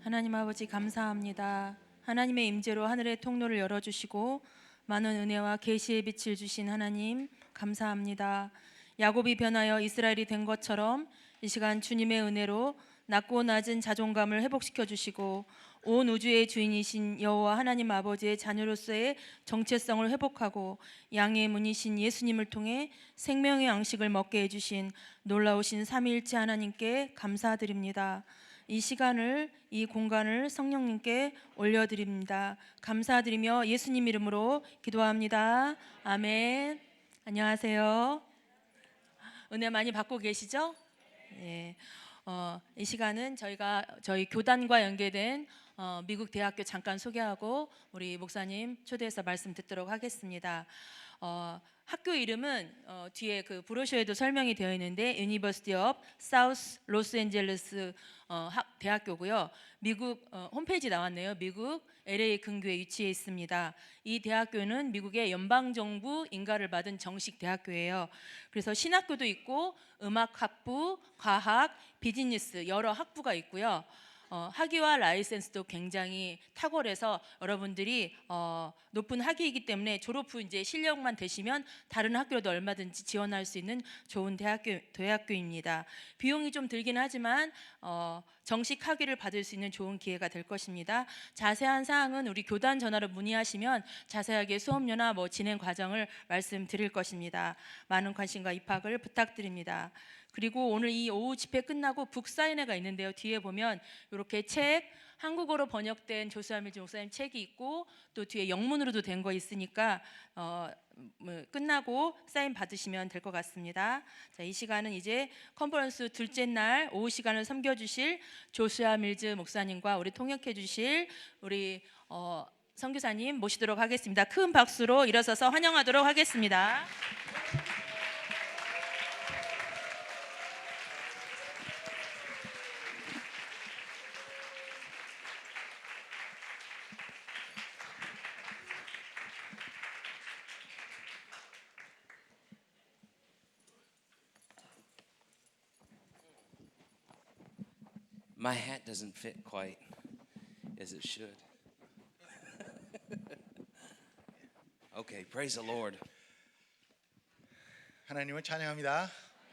하나님 아버지 감사합니다. 하나님의 임재로 하늘의 통로를 열어주시고 많은 은혜와 계시의 빛을 주신 하나님 감사합니다. 야곱이 변하여 이스라엘이 된 것처럼 이 시간 주님의 은혜로 낮고 낮은 자존감을 회복시켜 주시고 온 우주의 주인이신 여호와 하나님 아버지의 자녀로서의 정체성을 회복하고 양의 문이신 예수님을 통해 생명의 양식을 먹게 해주신 놀라우신 삼위일체 하나님께 감사드립니다. 이 시간을, 이 공간을 성령님께 올려드립니다. 감사드리며 예수님 이름으로 기도합니다. 아멘. 안녕하세요. 은혜 많이 받고 계시죠? 예. 이 시간은 저희 교단과 연계된 미국 대학교 잠깐 소개하고 우리 목사님 초대해서 말씀 듣도록 하겠습니다. 학교 이름은 뒤에 그 브로셔에도 설명이 되어 있는데 University of South Los Angeles 대학교고요. 미국 홈페이지 나왔네요. 미국 LA 근교에 위치해 있습니다. 이 대학교는 미국의 연방정부 인가를 받은 정식 대학교예요. 그래서 신학교도 있고 음악학부, 과학, 비즈니스 여러 학부가 있고요. 학위와 라이센스도 굉장히 탁월해서 여러분들이 높은 학위이기 때문에 졸업 후 이제 실력만 되시면 다른 학교도 얼마든지 지원할 수 있는 좋은 대학교입니다. 비용이 좀 들긴 하지만 정식 학위를 받을 수 있는 좋은 기회가 될 것입니다. 자세한 사항은 우리 교단 전화로 문의하시면 자세하게 수업료나 진행 과정을 말씀드릴 것입니다. 많은 관심과 입학을 부탁드립니다. 그리고 오늘 이 오후 집회 끝나고 북사인회가 있는데요. 뒤에 보면 이렇게 책, 한국어로 번역된 조수아 밀즈 목사님 책이 있고 또 뒤에 영문으로도 된 거 있으니까 끝나고 사인 받으시면 될 것 같습니다. 자, 이 시간은 이제 컨퍼런스 둘째 날 오후 시간을 섬겨주실 조수아 밀즈 목사님과 우리 통역해 주실 우리 선교사님 모시도록 하겠습니다. 큰 박수로 일어서서 환영하도록 하겠습니다. My hat doesn't fit quite as it should. Okay, praise the Lord. 하나님을 찬양합니다.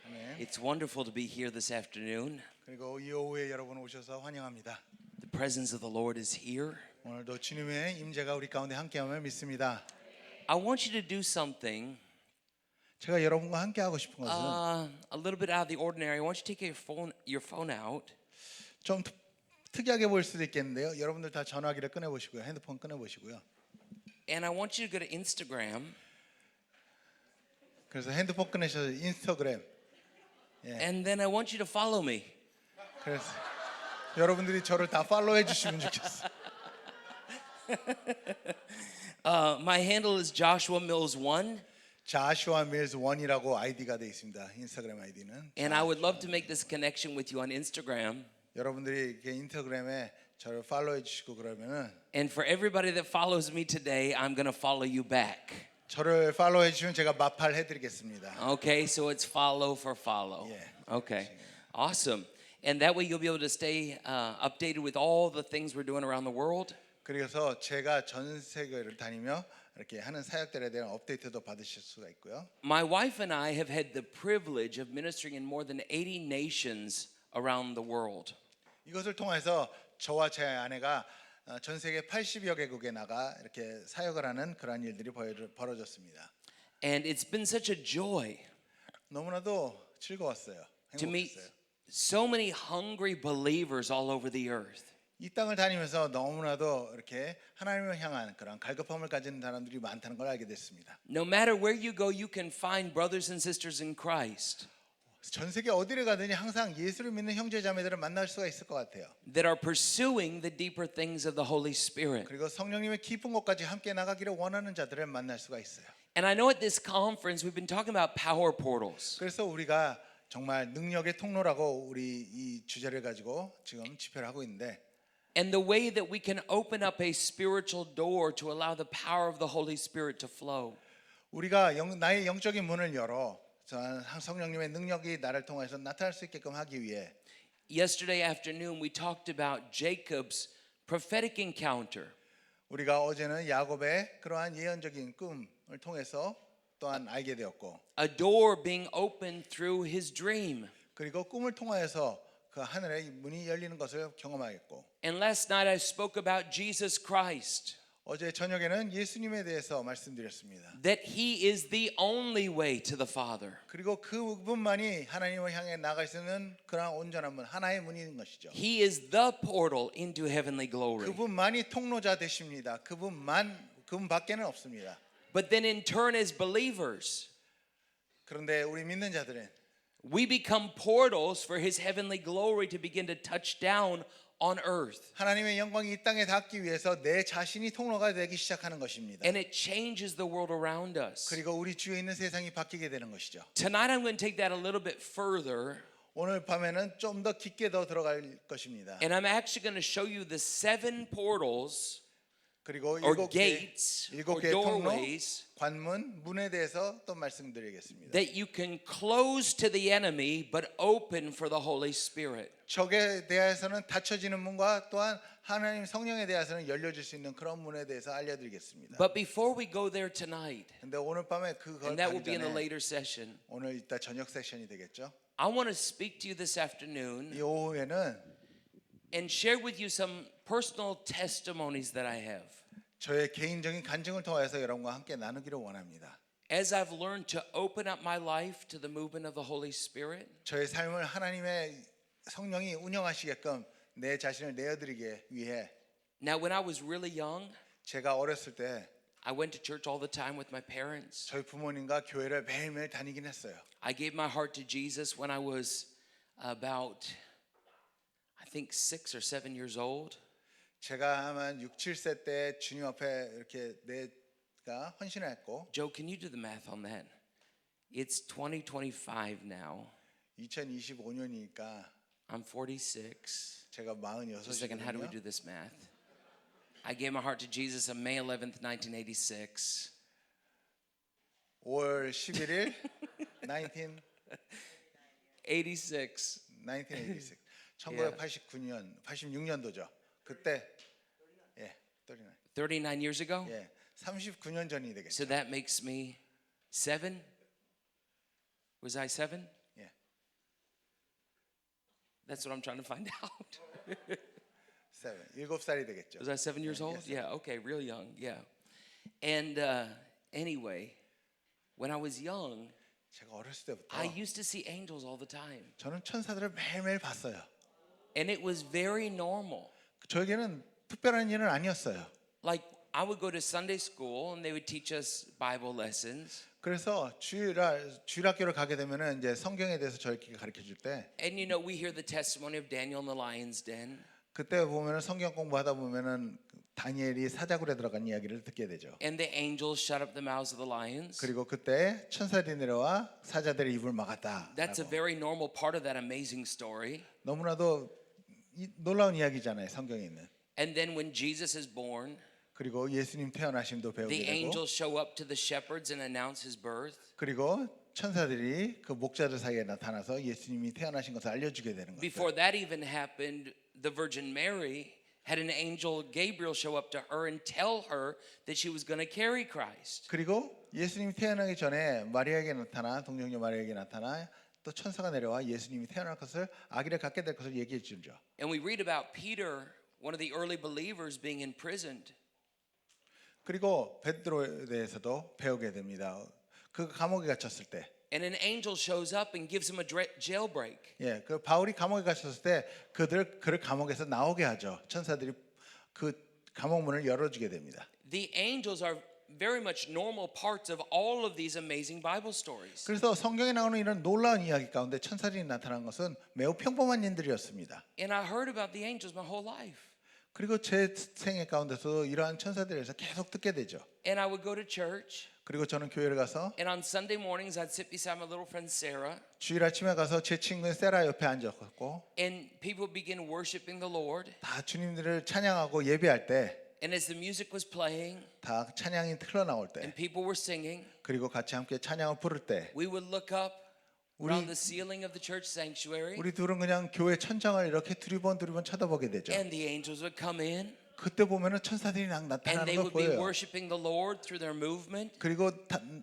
아멘. It's wonderful to be here this afternoon. 그리고 이 오후에 여러분 오셔서 환영합니다. The presence of the Lord is here. 오늘도 주님의 임재가 우리 가운데 함께함을 믿습니다. I want you to do something 제가 여러분과 함께 하고 싶은 것은 a little bit out of the ordinary. I want you to take your phone out. 좀 특이하게 보일 수도 있겠는데요. 여러분들 다 전화기를 꺼내 보시고요. 핸드폰 꺼내 보시고요. And I want you to go to Instagram. 그래서 핸드폰 꺼내셔서 인스타그램. And then I want you to follow me. 그래서 여러분들이 저를 다 팔로우해 주시면 좋겠어요. My handle is Joshua Mills 1. 자슈아 밀즈 1이라고 아이디가 되어 있습니다. 인스타그램 아이디는. And I would love to make this connection with you on Instagram. 여러분들이 이렇게 인스타그램에 저를 팔로우해 주시고 그러면은 And for everybody that follows me today, I'm going to follow you back. 저를 팔로우해 주시면 제가 마팔해 드리겠습니다. Okay, so it's follow for follow. Yeah. Okay, awesome. And that way you'll be able to stay updated with all the things we're doing around the world. 그래서 제가 전 세계를 다니며 이렇게 하는 사역들에 대한 업데이트도 받으실 수가 있고요. My wife and I have had the privilege of ministering in more than 80 nations around the world. 이것을 통해서 저와 제 아내가 전 세계 80여 개국에 나가 이렇게 사역을 하는 그러한 일들이 벌어졌습니다. And it's been such a joy 너무나도 즐거웠어요. to meet 행복했어요. so many hungry believers all over the earth. 이 땅을 다니면서 너무나도 이렇게 하나님을 향한 그런 갈급함을 가진 사람들이 많다는 걸 알게 됐습니다. No matter where you go, you can find brothers and sisters in Christ 전 세계 어디를 가든지 항상 예수를 믿는 형제 자매들을 만날 수가 있을 것 같아요. that are pursuing the deeper things of the Holy Spirit. 그리고 성령님의 깊은 곳까지 함께 나가기를 원하는 자들을 만날 수가 있어요. And I know at this conference we've been talking about power portals. 그래서 우리가 정말 능력의 통로라고 우리 이 주제를 가지고 지금 집회를 하고 있는데 And the way that we can open up a spiritual door to allow the power of the Holy Spirit to flow. 우리가 나의 영적인 문을 열어 성령님의 능력이 나를 통해서 나타날 수 있게끔 하기 위해 yesterday afternoon we talked about Jacob's prophetic encounter. 우리가 어제는 야곱의 그러한 예언적인 꿈을 통해서 또한 알게 되었고, A door being opened through his dream. 그리고 꿈을 통하여서 그 하늘의 문이 열리는 것을 경험하였고, And last night I spoke about Jesus Christ, 어제 저녁에는 예수님에 대해서 말씀드렸습니다. that he is the only way to the Father. 그리고 그분만이 하나님을 향해 나갈 수 있는 그러한 온전한 문, 하나의 문인 것이죠. He is the portal into heavenly glory. 그분만이 통로자 되십니다. 그분밖에는 없습니다. But then in turn as believers, 그런데 우리 믿는 자들은 we become portals for his heavenly glory to begin to touch down on earth. 하나님의 영광이 이 땅에 닿기 위해서 내 자신이 통로가 되기 시작하는 것입니다. And it changes the world around us. 그리고 우리 주위에 있는 세상이 바뀌게 되는 것이죠. Tonight I'm going to take that a little bit further, 오늘 밤에는 좀 더 깊게 더 들어갈 것입니다. and I'm actually going to show you the 7 portals 그리고 or 일곱 gates or 개의 통로, doorways 관문, 문에 대해서 또 말씀드리겠습니다. that you can close to the enemy but open for the Holy Spirit. 적에 대해서는 닫혀지는 문과 또한 하나님 성령에 대해서는 열려질 수 있는 그런 문에 대해서 알려드리겠습니다. But before we go there tonight, 근데 오늘 밤에 그걸 and that will 가기 be in the 전에 later session, 오늘 이따 저녁 세션이 되겠죠. I want to speak to you this afternoon 이 오후에는 and share with you some personal testimonies that I have. 저의 개인적인 간증을 통해서 여러분과 함께 나누기를 원합니다. As I've learned to open up my life to the movement of the Holy Spirit, 저의 삶을 하나님의 성령이 운영하시게끔 내 자신을 내어드리기 위해 now when I was really young, 제가 어렸을 때 I went to church all the time with my parents. 저희 부모님과 교회를 매일매일 다니긴 했어요. I gave my heart to Jesus when I was about, I think 6 or 7 years old. 제가 아마 6, 7세 때 주님 앞에 이렇게 내가 헌신을 했고, Joe, can you do the math on that? It's 2025 now. 2025년이니까 I'm 46. 제가 Just a second, how do we do 46이거든요. this math? I gave my heart to Jesus on May 11th, 1986. 5월 11일 1986 86. 1989년 86년도죠. 그때 39. 39 years ago? 39년 전이 되겠죠. So that makes me 7? Was I 7? 예. That's what I'm trying to find out. 7살이 되겠죠. Was I 7 years old? Yes, sir. Yeah, okay, real young, yeah. And anyway, when I was young, 제가 어렸을 때부터 I used to see angels all the time. 저는 천사들을 매일매일 봤어요. And it was very normal. 저에게는 특별한 일은 아니었어요. Like, I would go to Sunday school and they would teach us Bible lessons. 그래서 주일학교를 가게 되면은 이제 성경에 대해서 저에게 가르쳐 줄 때, And you know, we hear the testimony of Daniel in the lion's den. 그때 보면은 성경 공부하다 보면은 다니엘이 사자굴에 들어간 이야기를 듣게 되죠. And the angels shut up the mouths of the lions. 그리고 그때 천사들이 내려와 사자들의 입을 막았다. That's a very normal part of that amazing story. 너무나도 놀라운 이야기잖아요, 성경에 있는. And then when Jesus is born, 그리고 예수님 태어나심도 배우게 the 되고, angels show up to the shepherds and announce his birth. 그리고 천사들이 그 목자들 사이에 나타나서 예수님이 태어나신 것을 알려주게 되는 거예요. Before that even happened, the Virgin Mary had an angel Gabriel show up to her and tell her that she was going to carry Christ. 그리고 예수님이 태어나기 전에 마리아에게 나타나, 동정녀 마리아에게 나타나 또 천사가 내려와 예수님이 태어날 것을, 아기를 갖게 될 것을 얘기해 주죠. And we read about Peter, one of the early believers, being imprisoned. 그리고 베드로에 대해서도 배우게 됩니다. 그 감옥에 갇혔을 때, And an angel shows up and gives him a jailbreak. 그 바울이 감옥에 갇혔을 때 그를 감옥에서 나오게 하죠. 천사들이 그 감옥 문을 열어주게 됩니다. The angels are very much normal parts of all of these amazing Bible stories. 그래서 성경에 나오는 이런 놀라운 이야기 가운데 천사들이 나타난 것은 매우 평범한 일들이었습니다. And I heard about the angels my whole life. 그리고 제 생애 가운데서 이러한 천사들에서 계속 듣게 되죠. And I would go to church. 그리고 저는 교회를 가서 And on Sunday mornings, I'd sit beside my little friend Sarah. 주일 아침에 가서 제 친구인 세라 옆에 앉았고, And people would begin worshiping the Lord. 다 주님들을 찬양하고 예배할 때, And as the music was playing 다 찬양이 흘러나올 때, and people were singing, 그리고 같이 함께 찬양을 부를 때, we would look up around the ceiling of the church sanctuary, 우리 둘은 그냥 교회 천장을 이렇게 두리번 쳐다보게 되죠. and the angels would come in, 그때 보면은 천사들이 막 and 나타나는 they 걸 would be 보여요. worshiping the Lord through their movement. 그리고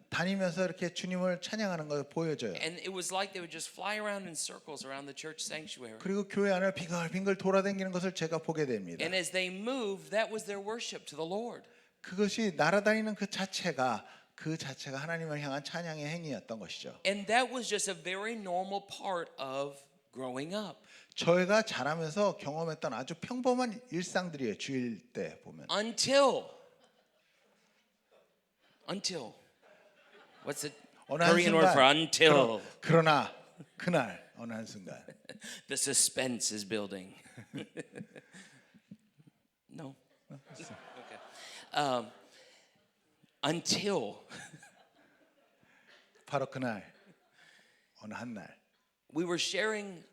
다니면서 이렇게 주님을 찬양하는 걸 보여줘요. And it was like they would just fly around in circles around the church sanctuary. 그리고 교회 안을 빙글빙글 돌아다니는 것을 제가 보게 됩니다. And as they moved, that was their worship to the Lord. 그것이 날아다니는 그 자체가 하나님을 향한 찬양의 행위였던 것이죠. And that was just a very normal part of growing up. 저희가 자라면서 경험했던 아주 평범한 일상들이에요. 주일 때 보면. Until what's the 어느 한 Korean word for until? 그러나 그날 어느 한 순간 The suspense is building. No. Okay. Until 바로 그날 어느 한 날 we were sharing,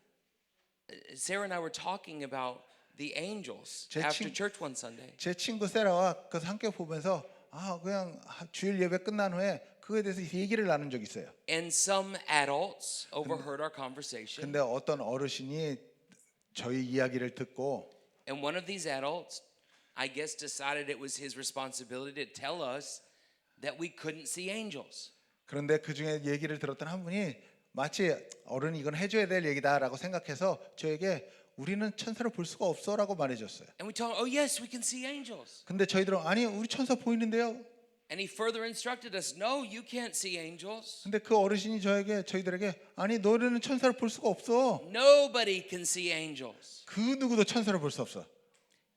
Sarah and I were talking about the angels 제 after 친- church one Sunday. 제 친구 세라와 그 함께 보면서 그냥 주일 예배 끝난 후에 그거에 대해서 얘기를 나눈 적이 있어요. And some adults overheard our conversation. 근데 어떤 어르신이 저희 이야기를 듣고 And one of these adults, I guess, decided it was his responsibility to tell us that we couldn't see angels. 그런데 그 중에 얘기를 들었던 한 분이 마치 어른이 이건 해줘야 될 얘기다라고 생각해서 저에게 우리는 천사를 볼 수가 없어라고 말해줬어요. And we told him, oh yes, we can see angels. 근데 저희들은 아니 우리 천사 보이는데요. And he further instructed us, no, you can't see angels. 근데 그 어르신이 저희들에게 아니 너희는 천사를 볼 수가 없어. Nobody can see angels. 그 누구도 천사를 볼 수 없어.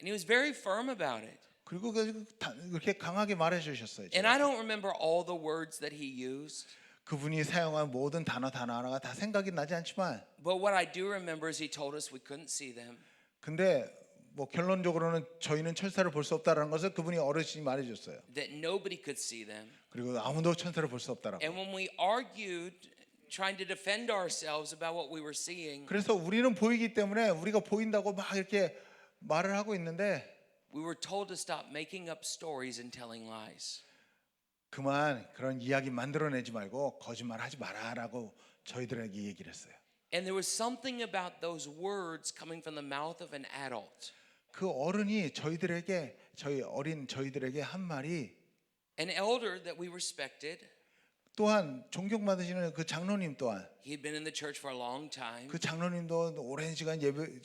And he was very firm about it. 그리고 그렇게 강하게 말해 주셨어요. And I don't remember all the words that he used. 그분이 사용한 모든 단어 하나가 다 생각이 나지 않지만 But what I do remember is he told us we couldn't see them. 근데 뭐 결론적으로는 저희는 천사를 볼 수 없다라는 것을 그분이 어르신이 말해 줬어요. That nobody could see them. 그리고 아무도 천사를 볼 수 없다라고. And when we argued, trying to defend ourselves about what we were seeing, 그래서 우리는 보이기 때문에 우리가 보인다고 막 이렇게 말을 하고 있는데 we were told to stop making up stories and telling lies. 그만 그런 이야기 만들어내지 말고 거짓말하지 마라라고 저희들에게 얘기를 했어요. And there was something about those words coming from the mouth of an adult. 그 어른이 저희들에게 한 말이 An elder that we respected. 또한 존경받으시는 그 장로님 또한 He had been in the church for a long time. 그 장로님도 오랜 시간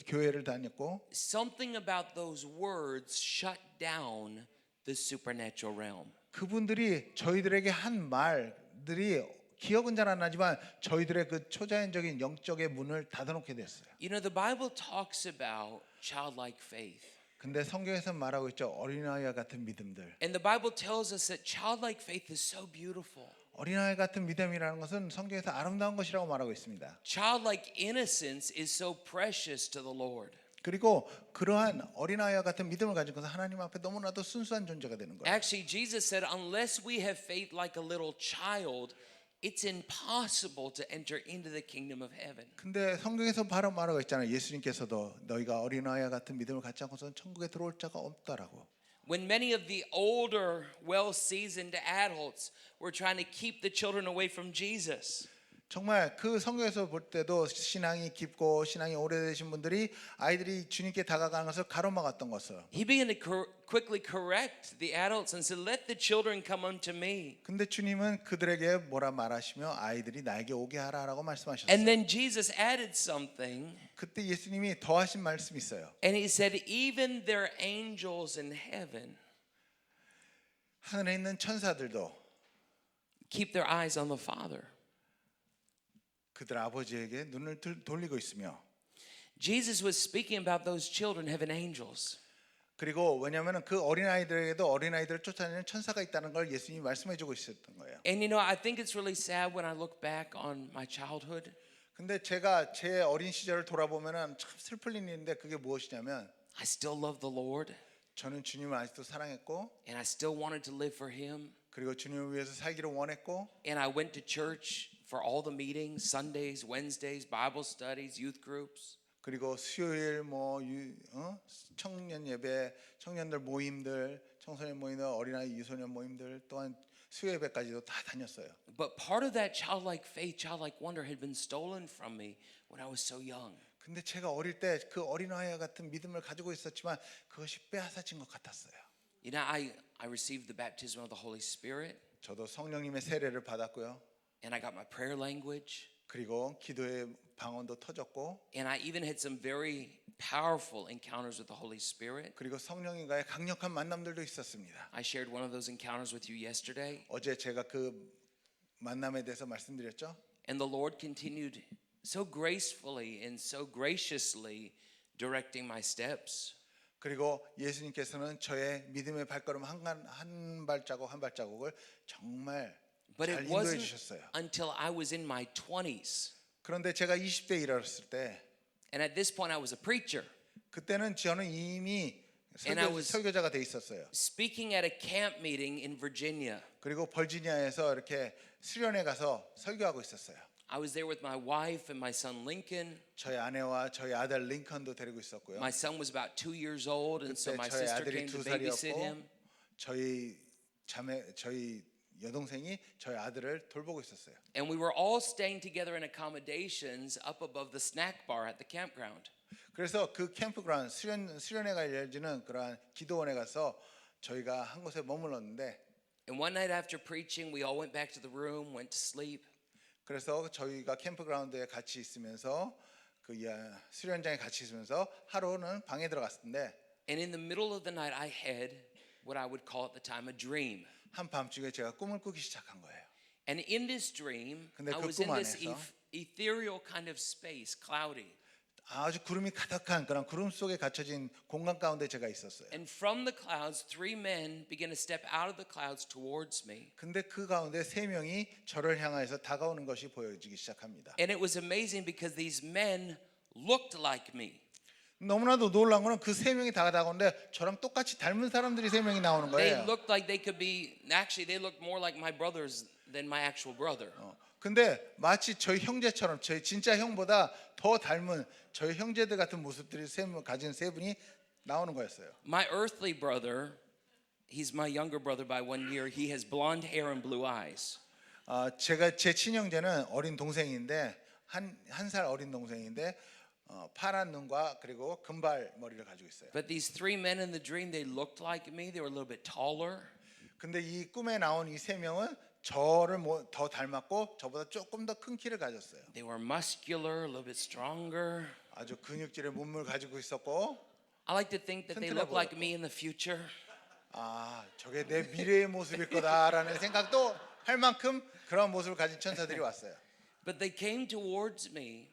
교회를 다녔고 Something about those words shut down the supernatural realm. 그분들이 저희들에게 한 말들이 기억은 잘 안 나지만 저희들의 그 초자연적인 영적의 문을 닫아놓게 됐어요. You know, the Bible talks about childlike faith. 근데 성경에서 말하고 있죠. 어린아이와 같은 믿음들. And the Bible tells us that childlike faith is so beautiful. 어린아이 같은 믿음이라는 것은 성경에서 아름다운 것이라고 말하고 있습니다. Childlike innocence is so precious to the Lord. 그리고 그러한 어린아이와 같은 믿음을 가진 것은 하나님 앞에 너무나도 순수한 존재가 되는 거예요. Actually, Jesus said, unless we have faith like a little child, it's impossible to enter into the kingdom of heaven. 근데 성경에서 바로 말하고 있잖아요. 예수님께서도 너희가 어린아이와 같은 믿음을 갖지 않고서는 천국에 들어올 자가 없다라고. When many of the older, well-seasoned adults were trying to keep the children away from Jesus. 정말 그 성경에서 볼 때도 신앙이 깊고 신앙이 오래되신 분들이 아이들이 주님께 다가가는 것을 가로막았던 것을. He began to quickly correct the adults and said, "Let the children come unto me." 근데 주님은 그들에게 뭐라 말하시며 아이들이 나에게 오게 하라라고 말씀하셨어요. And then Jesus added something, 그때 예수님이 더하신 말씀이 있어요. and he said, "Even their angels in heaven 하늘에 있는 천사들도 keep their eyes on the Father." 그들 아버지에게 눈을 돌리고 있으며 Jesus was speaking about those children having angels. 그리고 왜냐하면 그 어린아이들에게도 어린아이들을 쫓아내는 천사가 있다는 걸 예수님이 말씀해주고 있었던 거예요. And you know, I think it's really sad when I look back on my childhood. 근데 제가 제 어린 시절을 돌아보면은 참 슬플 일인데 그게 무엇이냐면 I still love the Lord, 저는 주님을 아직도 사랑했고 and I still wanted to live for Him. 그리고 주님을 위해서 살기를 원했고 And I went to church for all the meetings, Sundays, Wednesdays, Bible studies, youth groups. 그리고 수요일 청년 예배, 청년들 모임들, 청소년 모임들, 어린아이 유소년 모임들 또한 수요예배까지도 다 다녔어요. But part of that childlike faith, childlike wonder had been stolen from me when I was so young. 근데 제가 어릴 때 그 어린아이와 같은 믿음을 가지고 있었지만 그것이 빼앗아진 것 같았어요. You know, I received the baptism of the Holy Spirit, 저도 성령님의 세례를 받았고요. and I got my prayer language, 그리고 기도의 방언도 터졌고, and I even had some very powerful encounters with the Holy Spirit. 그리고 성령님과의 강력한 만남들도 있었습니다. I shared one of those encounters with you yesterday, 어제 제가 그 만남에 대해서 말씀드렸죠. and the Lord continued so gracefully and so graciously directing my steps. 그리고 예수님께서는 저의 믿음의 발걸음 한 발자국 한 발자국을 정말 But 잘 it 인도해 wasn't 주셨어요. until I was in my 20s, 그런데 제가 20대에 이르렀을 때 and at this point I was a preacher, 그때는 저는 이미 And I was- 설교자가 돼 있었어요. speaking at a camp meeting in Virginia. 그리고 버지니아에서 이렇게 수련회 가서 설교하고 있었어요. I was there with my wife and my son Lincoln. 저희 아내와 저희 아들 링컨도 데리고 있었고요. My son was about 2 years old, and so 그때 my 저희 sister 아들이 came to 2살이었고 babysit him. 저희 여동생이 저희 아들을 돌보고 있었어요. And we were all staying together in accommodations up above the snack bar at the campground. 그래서 그 캠프그라운드 수련회가 열리는 그러한 기도원에 가서 저희가 한 곳에 머물렀는데, And one night after preaching, we all went back to the room, went to sleep. 그래서 저희가 캠프그라운드에 같이 있으면서 수련장에 같이 있으면서 하루는 방에 들어갔는데, And in the middle of the night, I had what I would call at the time a dream. 한밤중에 제가 꿈을 꾸기 시작한 거예요. And in this dream, 근데 I 그 was in 꿈 this 안에서 ethereal kind of space, cloudy. 아주 구름이 가득한 그런 구름 속에 갇혀진 공간 가운데 제가 있었어요. And from the clouds, 3 men began to step out of the clouds towards me. 근데 그 가운데 세 명이 저를 향해서 다가오는 것이 보여지기 시작합니다. And it was amazing because these men looked like me. 너무나도 놀란 거는 그 세 명이 다가오는데 저랑 똑같이 닮은 사람들이 세 명이 나오는 They 거예요. looked like they could be, actually, they looked more like my brothers than my actual brother. 근데 마치 저희 형제처럼 저희 진짜 형보다 더 닮은 저희 형제들 같은 모습들이 가진 세 분이 나오는 거였어요. My earthly brother, he's my younger brother by 1 year, he has blonde hair and blue eyes. 제가 제 친형제는 어린 동생인데 한 살 어린 동생인데 파란 눈과 그리고 금발 머리를 가지고 있어요. But these 3 men in the dream, they looked like me. They were a little bit taller. 근데 이 꿈에 나온 이 세 명은 저를 더 닮았고 저보다 조금 더 큰 키를 가졌어요. They were muscular, a little bit stronger. 아주 근육질의 몸을 가지고 있었고, I like to think that they look like me in the future. 저게 내 미래의 모습일 거다라는 생각도 할 만큼 그런 모습을 가진 천사들이 왔어요. But they came towards me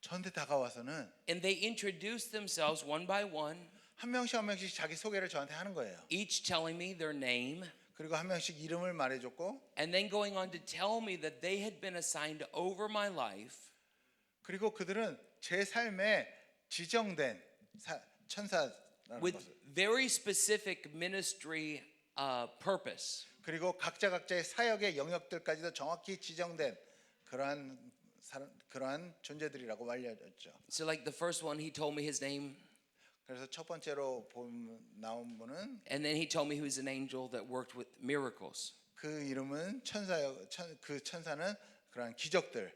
저한테 다가와서는 and they introduced themselves one by one, 한 명씩 자기 소개를 저한테 하는 거예요. each telling me their name, 그리고 한 명씩 이름을 말해줬고, and then going on to tell me that they had been assigned over my life 그리고 그들은 제 삶에 지정된 천사라는 with 것을, very specific ministry purpose. 그리고 각자의 사역의 영역들까지도 정확히 지정된 그러한 존재들이라고 알려졌죠. So like the first one, he told me his name, 그래서 첫 번째로 나온 분은 and then he told me he was an angel that worked with miracles. 그 이름은 그 천사는 그러한 기적들을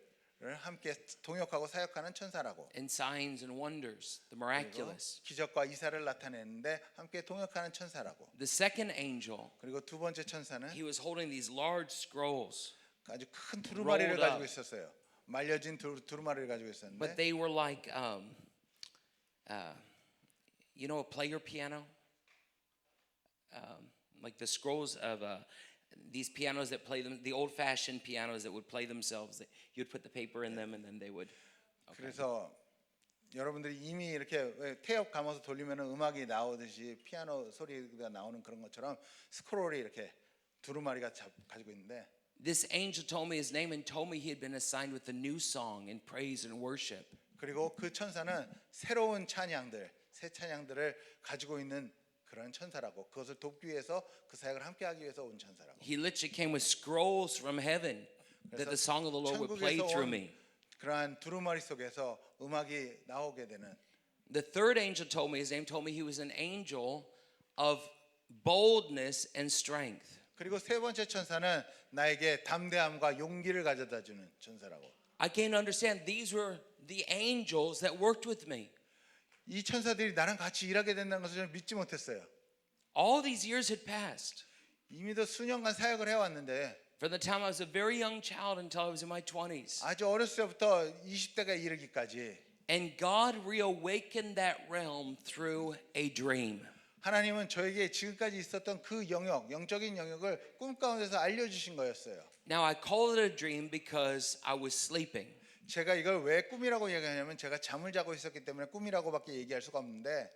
함께 동역하고 사역하는 천사라고, And signs and wonders, the 그리고 miraculous. 기적과 이사를 나타내는데 함께 동역하는 천사라고. The second angel, 그리고 두 번째 천사는 he was holding these large scrolls, 아주 큰 두루마리를 rolled 가지고 up. 있었어요. 말려진 두루마리를 가지고 있었는데, but they were like, you know, a player piano, like the scrolls of these pianos that play them, the old-fashioned pianos that would play themselves. You'd put the paper in them, and then they would. 그래서 여러분들이 이미 이렇게 태엽 감아서 돌리면 음악이 나오듯이 피아노 소리가 나오는 그런 것처럼 스크롤이 이렇게 두루마리가 가지고 있는데, This angel told me his name and told me he had been assigned with a new song in praise and worship. 그리고 그 천사는 새로운 찬양들, 새 찬양들을 가지고 있는 그런 천사라고, 그것을 돕기 위해서 그 사역을 함께하기 위해서 온 천사라고. He literally came with scrolls from heaven that the song of the Lord would play 천국에서 through 온 me. 그러한 두루마리 속에서 음악이 나오게 되는. The third angel told me, his name told me he was an angel of boldness and strength. 그리고 세 번째 천사는 나에게 담대함과 용기를 가져다 주는 천사라고. I came to understand these were the angels that worked with me. 이 천사들이 나랑 같이 일하게 된다는 것을 저는 믿지 못했어요. All these years had passed. 이미도 수년간 사역을 해왔는데 From the time I was a very young child until I was in my 20s. 아주 어렸을 때부터 20대가 이르기까지 And God reawakened that realm through a dream. 하나님은 저에게 지금까지 있었던 그 영역, 영적인 영역을 꿈 가운데서 알려주신 거였어요. Now I call it a dream because I was sleeping. 제가 이걸 왜 꿈이라고 얘기하냐면 제가 잠을 자고 있었기 때문에 꿈이라고밖에 얘기할 수가 없는데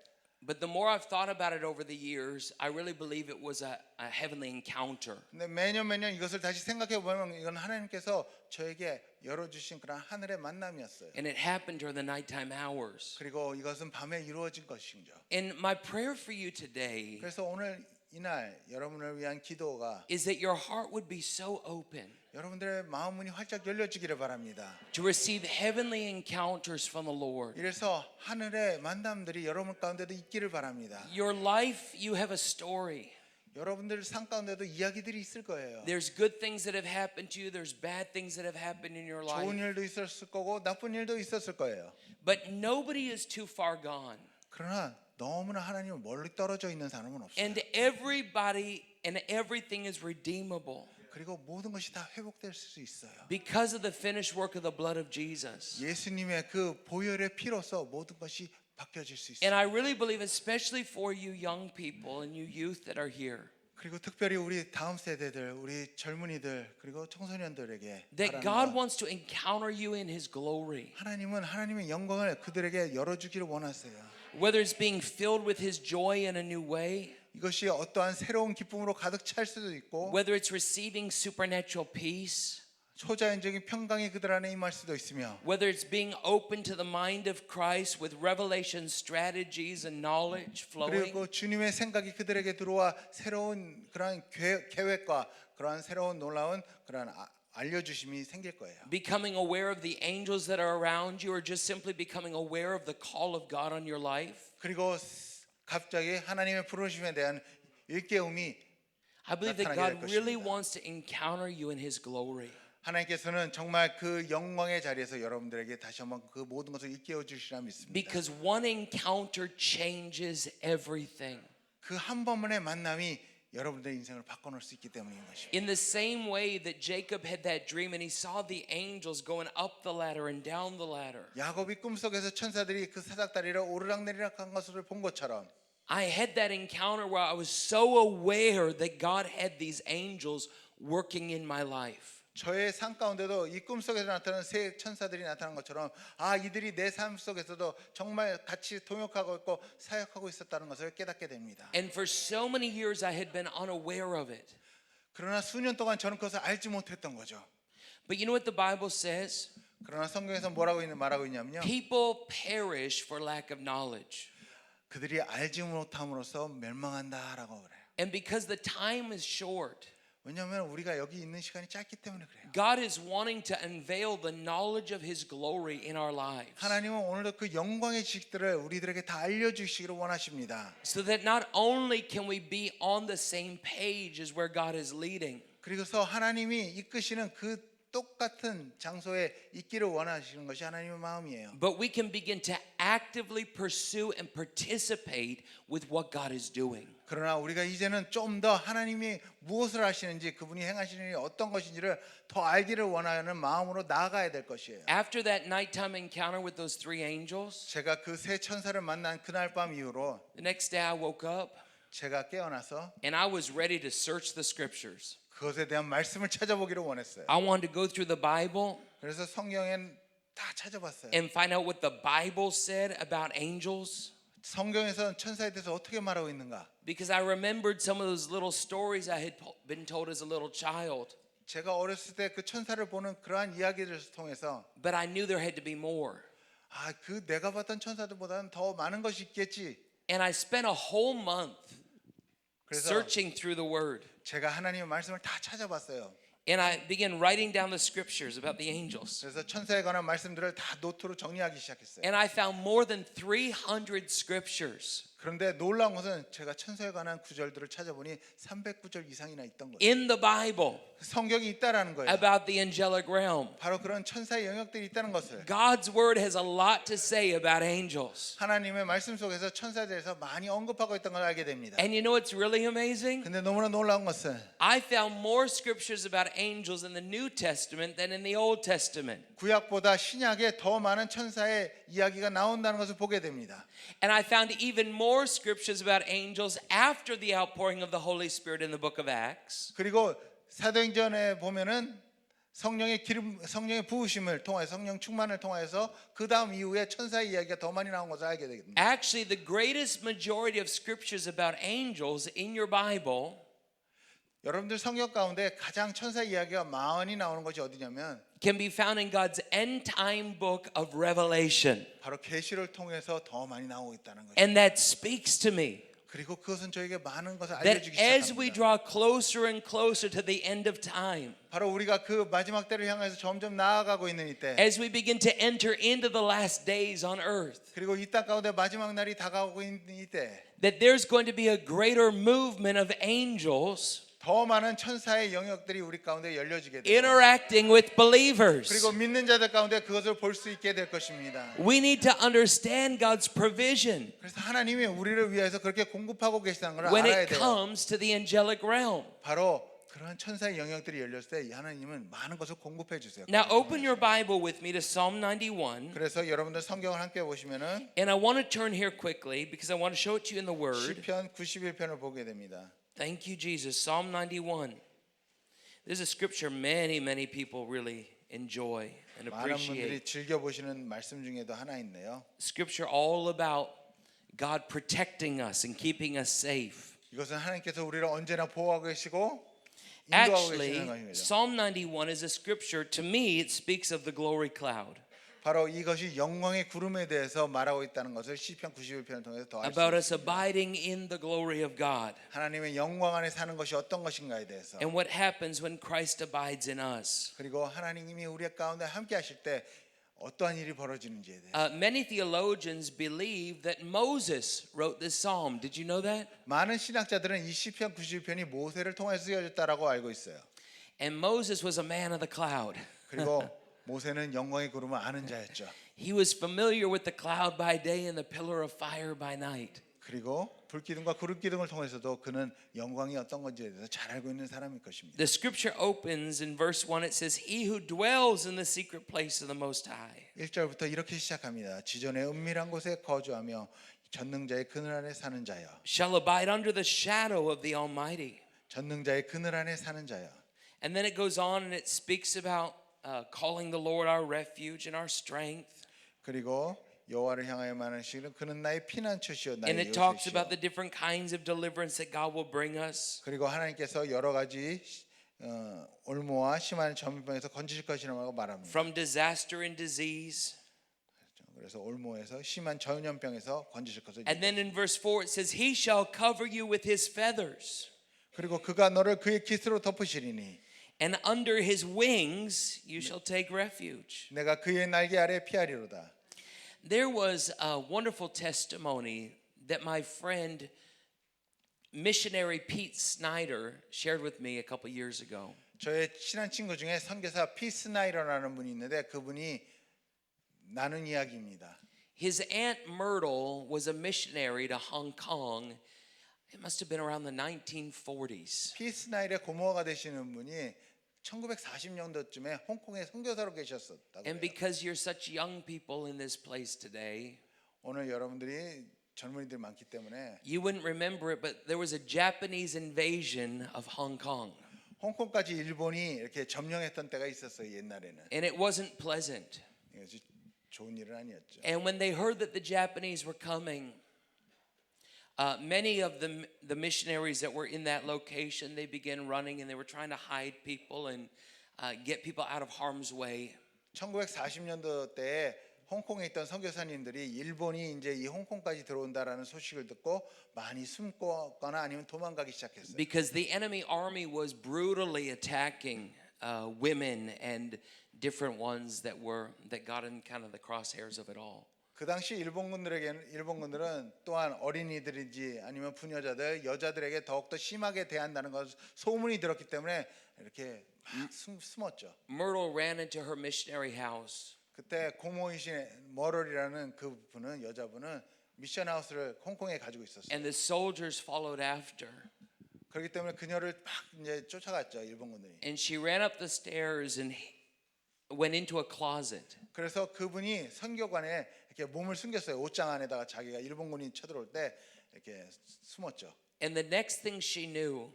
But the more I've thought about it over the years, I really believe it was a heavenly encounter. 근데 매년 이것을 다시 생각해 보면 이건 하나님께서 저에게 열어주신 그런 하늘의 만남이었어요. And it happened during the nighttime hours. 그리고 이것은 밤에 이루어진 것이죠. And my prayer for you today 그래서 오늘 이날 여러분을 위한 기도가 is that your heart would be so open 여러분들의 마음 문이 활짝 열려지기를 바랍니다. to receive heavenly encounters from the Lord. 이래서 하늘의 만남들이 여러분 가운데도 있기를 바랍니다. Your life, you have a story. 여러분들 삶 가운데도 이야기들이 있을 거예요. There's good things that have happened to you. There's bad things that have happened in your 좋은 life. 일도 있었을 거고 나쁜 일도 있었을 거예요. But nobody is too far gone. 그러나 너무나 하나님은 멀리 떨어져 있는 사람은 없어요. And everybody and everything is redeemable 그리고 모든 것이 다 회복될 수 있어요. because of the finished work of the blood of Jesus. 예수님의 그 보혈의 피로서 모든 것이 바뀌어질 수 And 있어요. I really believe, especially for you young people and you youth that are here, 그리고 특별히 우리 다음 세대들, 우리 젊은이들 그리고 청소년들에게 that 바라는 God 건 wants to encounter you in His glory. 하나님은 하나님의 영광을 그들에게 열어주기를 원하세요. Whether it's being filled with His joy in a new way, 이것이 어떠한 새로운 기쁨으로 가득 찰 수도 있고 whether it's receiving supernatural peace, 초자연적인 평강이 그들 안에 임할 수도 있으며 whether it's being open to the mind of Christ with revelation strategies and knowledge flowing, 그리고 주님의 생각이 그들에게 들어와 새로운 그러한 계획과 그러한 새로운 놀라운 그러한 알려주심이 생길 거예요. becoming aware of the angels that are around you, or just simply becoming aware of the call of God on your life. 그리고 갑자기 하나님의 부르심에 대한 일깨움이 I believe that 나타나게 될 God really 것입니다. wants to encounter you in His glory. 하나님께서는 정말 그 영광의 자리에서 여러분들에게 다시 한번 그 모든 것을 일깨워 주시라 믿습니다. Because one encounter changes everything. 그 한 번만의 만남이 여러분들의 인생을 바꿔놓을 수 있기 때문인 것입니다. In the same way that Jacob had that dream and he saw the angels going up the ladder and down the ladder, 야곱이 꿈속에서 천사들이 그 사닥다리를 오르락내리락 한 것을 본 것처럼 I had that encounter where I was so aware that God had these angels working in my life. 저의 삶 가운데도 이 꿈속에서 나타나는 새 천사들이 나타난 것처럼 아 이들이 내 삶 속에서도 정말 같이 동역하고 있고 사역하고 있었다는 것을 깨닫게 됩니다. And for so many years I had been unaware of it. 그러나 수년 동안 저는 그것을 알지 못했던 거죠. But you know what the Bible says? 그러나 성경에서 뭐라고 말하고 있냐면요. People perish for lack of knowledge. 그들이 알지 못함으로써 멸망한다라고 그래요. And because the time is short, 왜냐하면 우리가 여기 있는 시간이 짧기 때문에 그래요. God is wanting to unveil the knowledge of His glory in our lives. 하나님은 오늘도 그 영광의 지식들을 우리들에게 다 알려주시기를 원하십니다. So that not only can we be on the same page as where God is leading, 그리고서 하나님이 이끄시는 그 똑같은 장소에 있기를 원하시는 것이 하나님의 마음이에요. but we can begin to actively pursue and participate with what God is doing. 그러나 우리가 이제는 좀 더 하나님이 무엇을 하시는지 그분이 행하시는 일이 어떤 것인지를 더 알기를 원하는 마음으로 나아가야 될 것이에요. After that nighttime encounter with those three angels, 제가 그 세 천사를 만난 그날 밤 이후로 the next day I woke up 제가 깨어나서 and I was ready to search the scriptures. 그것에 대한 말씀을 찾아보기를 원했어요. I wanted to go through the Bible 그래서 성경엔 다 찾아봤어요. and find out what the Bible said about angels. 성경에서는 천사에 대해서 어떻게 말하고 있는가? Because I remembered some of those little stories I had been told as a little child. 제가 어렸을 때 그 천사를 보는 그러한 이야기들을 통해서 But I knew there had to be more. 아, 그 내가 봤던 천사들보다는 더 많은 것이 있겠지. And I spent a whole month 그래서 searching through the Word. 제가 하나님의 말씀을 다 찾아봤어요. And I began writing down the scriptures about the angels. 그래서 천사에 관한 말씀들을 다 노트로 정리하기 시작했어요. And I found more than 300 scriptures 그런데 놀라운 것은 제가 천사에 관한 구절들을 찾아보니 300구절 이상이나 있던 거예요. in the Bible 성경이 있다라는 거예요. about the angelic realm. 바로 그런 천사의 영역들이 있다는 것을. God's word has a lot to say about angels. 하나님의 말씀 속에서 천사에 대해서 많이 언급하고 있던 걸 알게 됩니다. And you know what's really amazing? 근데 너무나 놀라운 것은 I found more scriptures about angels in the New Testament than in the Old Testament. 구약보다 신약에 더 많은 천사의 이야기가 나온다는 것을 보게 됩니다. And I found even more scriptures about angels after the outpouring of the Holy Spirit in the book of Acts. 그리고 사도행전에 보면은 성령의 기름, 성령의 부으심을 통해서 성령 충만을 통해서 그 다음 이후에 천사의 이야기가 더 많이 나온 것을 알게 됩니다. Actually, the greatest majority of scriptures about angels in your Bible 여러분들 성경 가운데 가장 천사 이야기가 많이 나오는 것이 어디냐면 can be found in God's end time book of Revelation. 바로 계시를 통해서 더 많이 나오고 있다는 거죠. And that speaks to me 그리고 그것은 저에게 많은 것을 that 알려주기 as we 시작합니다. draw closer and closer to the end of time, 바로 우리가 그 마지막 때를 향해서 점점 나아가고 있는 이때 as we begin to enter into the last days on earth, 그리고 이 땅 가운데 마지막 날이 다가오고 있는 이때 that there's going to be a greater movement of angels 더 많은 천사의 영역들이 우리 가운데 열려지게 되고 interacting with believers. 그리고 믿는 자들 가운데 그것을 볼 수 있게 될 것입니다. We need to understand God's provision 그래서 하나님이 우리를 위해서 그렇게 공급하고 계시다는 걸 when 알아야 it 돼요. comes to the angelic realm. 바로 그런 천사의 영역들이 열렸을 때 하나님은 많은 것을 공급해 주세요. Now open your Bible with me to Psalm 91. 그래서 여러분들 성경을 함께 보시면은 And I want to turn here quickly because I want to show it to you in the Word. 시편 91편을 보게 됩니다. Thank you, Jesus. Psalm 91. This is a scripture many people really enjoy and 많은 분들이 appreciate. 즐겨 보시는 말씀 중에도 하나 있네요. Scripture all about God protecting us and keeping us safe. 이것은 하나님께서 우리를 언제나 보호하고 계시고 인도하고 Actually, 계시는 것입니다. Psalm 91 is a scripture. To me, it speaks of the glory cloud. 바로 이것이 영광의 구름에 대해서 말하고 있다는 것을 시편 91편을 통해서 더 알 수 About us 있습니다. abiding in the glory of God. 하나님의 영광 안에 사는 것이 어떤 것인가에 대해서 And what happens when Christ abides in us. 그리고 하나님이 우리 가운데 함께 하실 때 어떠한 일이 벌어지는지에 대해서 Many theologians believe that Moses wrote this psalm. Did you know that? 많은 신학자들은 이 시편 91편이 모세를 통해서 쓰여졌다라고 알고 있어요. And Moses was a man of the cloud. 그리고 모세는 영광의 구름을 아는 자였죠. He was familiar with the cloud by day and the pillar of fire by night. 그리고 불기둥과 구름기둥을 통해서도 그는 영광이 어떤 건지에 대해서 잘 알고 있는 사람일 것입니다. The scripture opens in verse 1. It says, He who dwells in the secret place of the Most High. 1절부터 이렇게 시작합니다. 지존의 은밀한 곳에 거주하며 전능자의 그늘 안에 사는 자여. Shall abide under the shadow of the Almighty. 전능자의 그늘 안에 사는 자여. And then it goes on and it speaks about calling the Lord our refuge and our strength. 그리고 여호와를 향하여 말하시기를 그는 나의 피난처시요 And 나의 it talks about 요새시요. the different kinds of deliverance that God will bring us. 그리고 하나님께서 여러 가지 올무와 심한 전염병에서 건지실 것이라고 말합니다. From disaster and disease. 그래서 올무에서 심한 전염병에서 건지실 것을. And then in verse 4 it says, He shall cover you with His feathers. 그리고 그가 너를 그의 깃으로 덮으시리니 And under His wings you shall take refuge. 내가 그의 날개 아래 피하리로다. There was a wonderful testimony that my friend missionary Pete Snyder shared with me a couple years ago. 저의 친한 친구 중에 선교사 피스나이러라는 분이 있는데 그분이 나눈 이야기입니다. His aunt Myrtle was a missionary to Hong Kong. It must have been around the 1940s. 피스나이의 고모가 되시는 분이 1940년도쯤에 홍콩에 선교사로 계셨었다고 And 해요. because you're such young people in this place today, 오늘 여러분들이 젊은이들 많기 때문에 you wouldn't remember it, but there was a Japanese invasion of Hong Kong. 홍콩까지 일본이 이렇게 점령했던 때가 있었어요 옛날에는. And it wasn't pleasant. 이것이 좋은 일은 아니었죠. And when they heard that the Japanese were coming, many of the missionaries that were in that location, they began running and they were trying to hide people and get people out of harm's way. 1940년도 때에 홍콩에 있던 선교사님들이 일본이 이제 이 홍콩까지 들어온다라는 소식을 듣고 많이 숨거나 아니면 도망가기 시작했어요. Because the enemy army was brutally attacking women and different ones that got in kind of the crosshairs of it all. 그 당시 일본군들은 또한 어린이들인지 아니면 부녀자들, 여자들에게 더욱더 심하게 대한다는 것 소문이 들었기 때문에 이렇게 막 숨었죠. Myrtle ran into her missionary house. 그때 고모이신 머럴이라는 그 분은 여자분은 미션 하우스를 홍콩에 가지고 있었어요. And the soldiers followed after. 그렇기 때문에 그녀를 막 이제 쫓아갔죠, 일본군들이. And she ran up the stairs and went into a closet. 그래서 그분이 선교관에 이렇게 몸을 숨겼어요. 옷장 안에다가 자기가 일본군이 쳐들어올 때 이렇게 숨었죠. And the next thing she knew,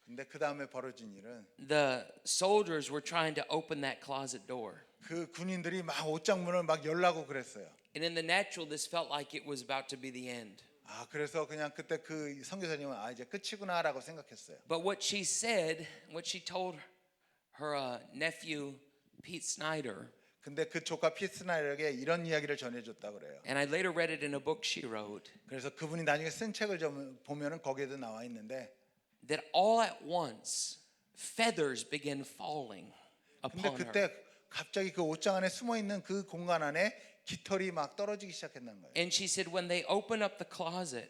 근데 그 다음에 벌어진 일은 the soldiers were trying to open that closet door. 그 군인들이 막 옷장 문을 막 열라고 그랬어요. And in the natural, this felt like it was about to be the end. 아, 그래서 그냥 그때 그 선교사님은 아 이제 끝이구나라고 생각했어요. But what she said, what she told her nephew Pete Snyder, 근데 그 조카 피트나이에게 이런 이야기를 전해줬다 그래요. and I later read it in a book she wrote, 그래서 그분이 나중에 쓴 책을 좀 보면은 거기에도 나와 있는데, that all at once feathers began falling 근데 upon her. 그때 갑자기 그 옷장 안에 숨어 있는 그 공간 안에 깃털이 막 떨어지기 시작했는 거예요. And she said when they opened up the closet,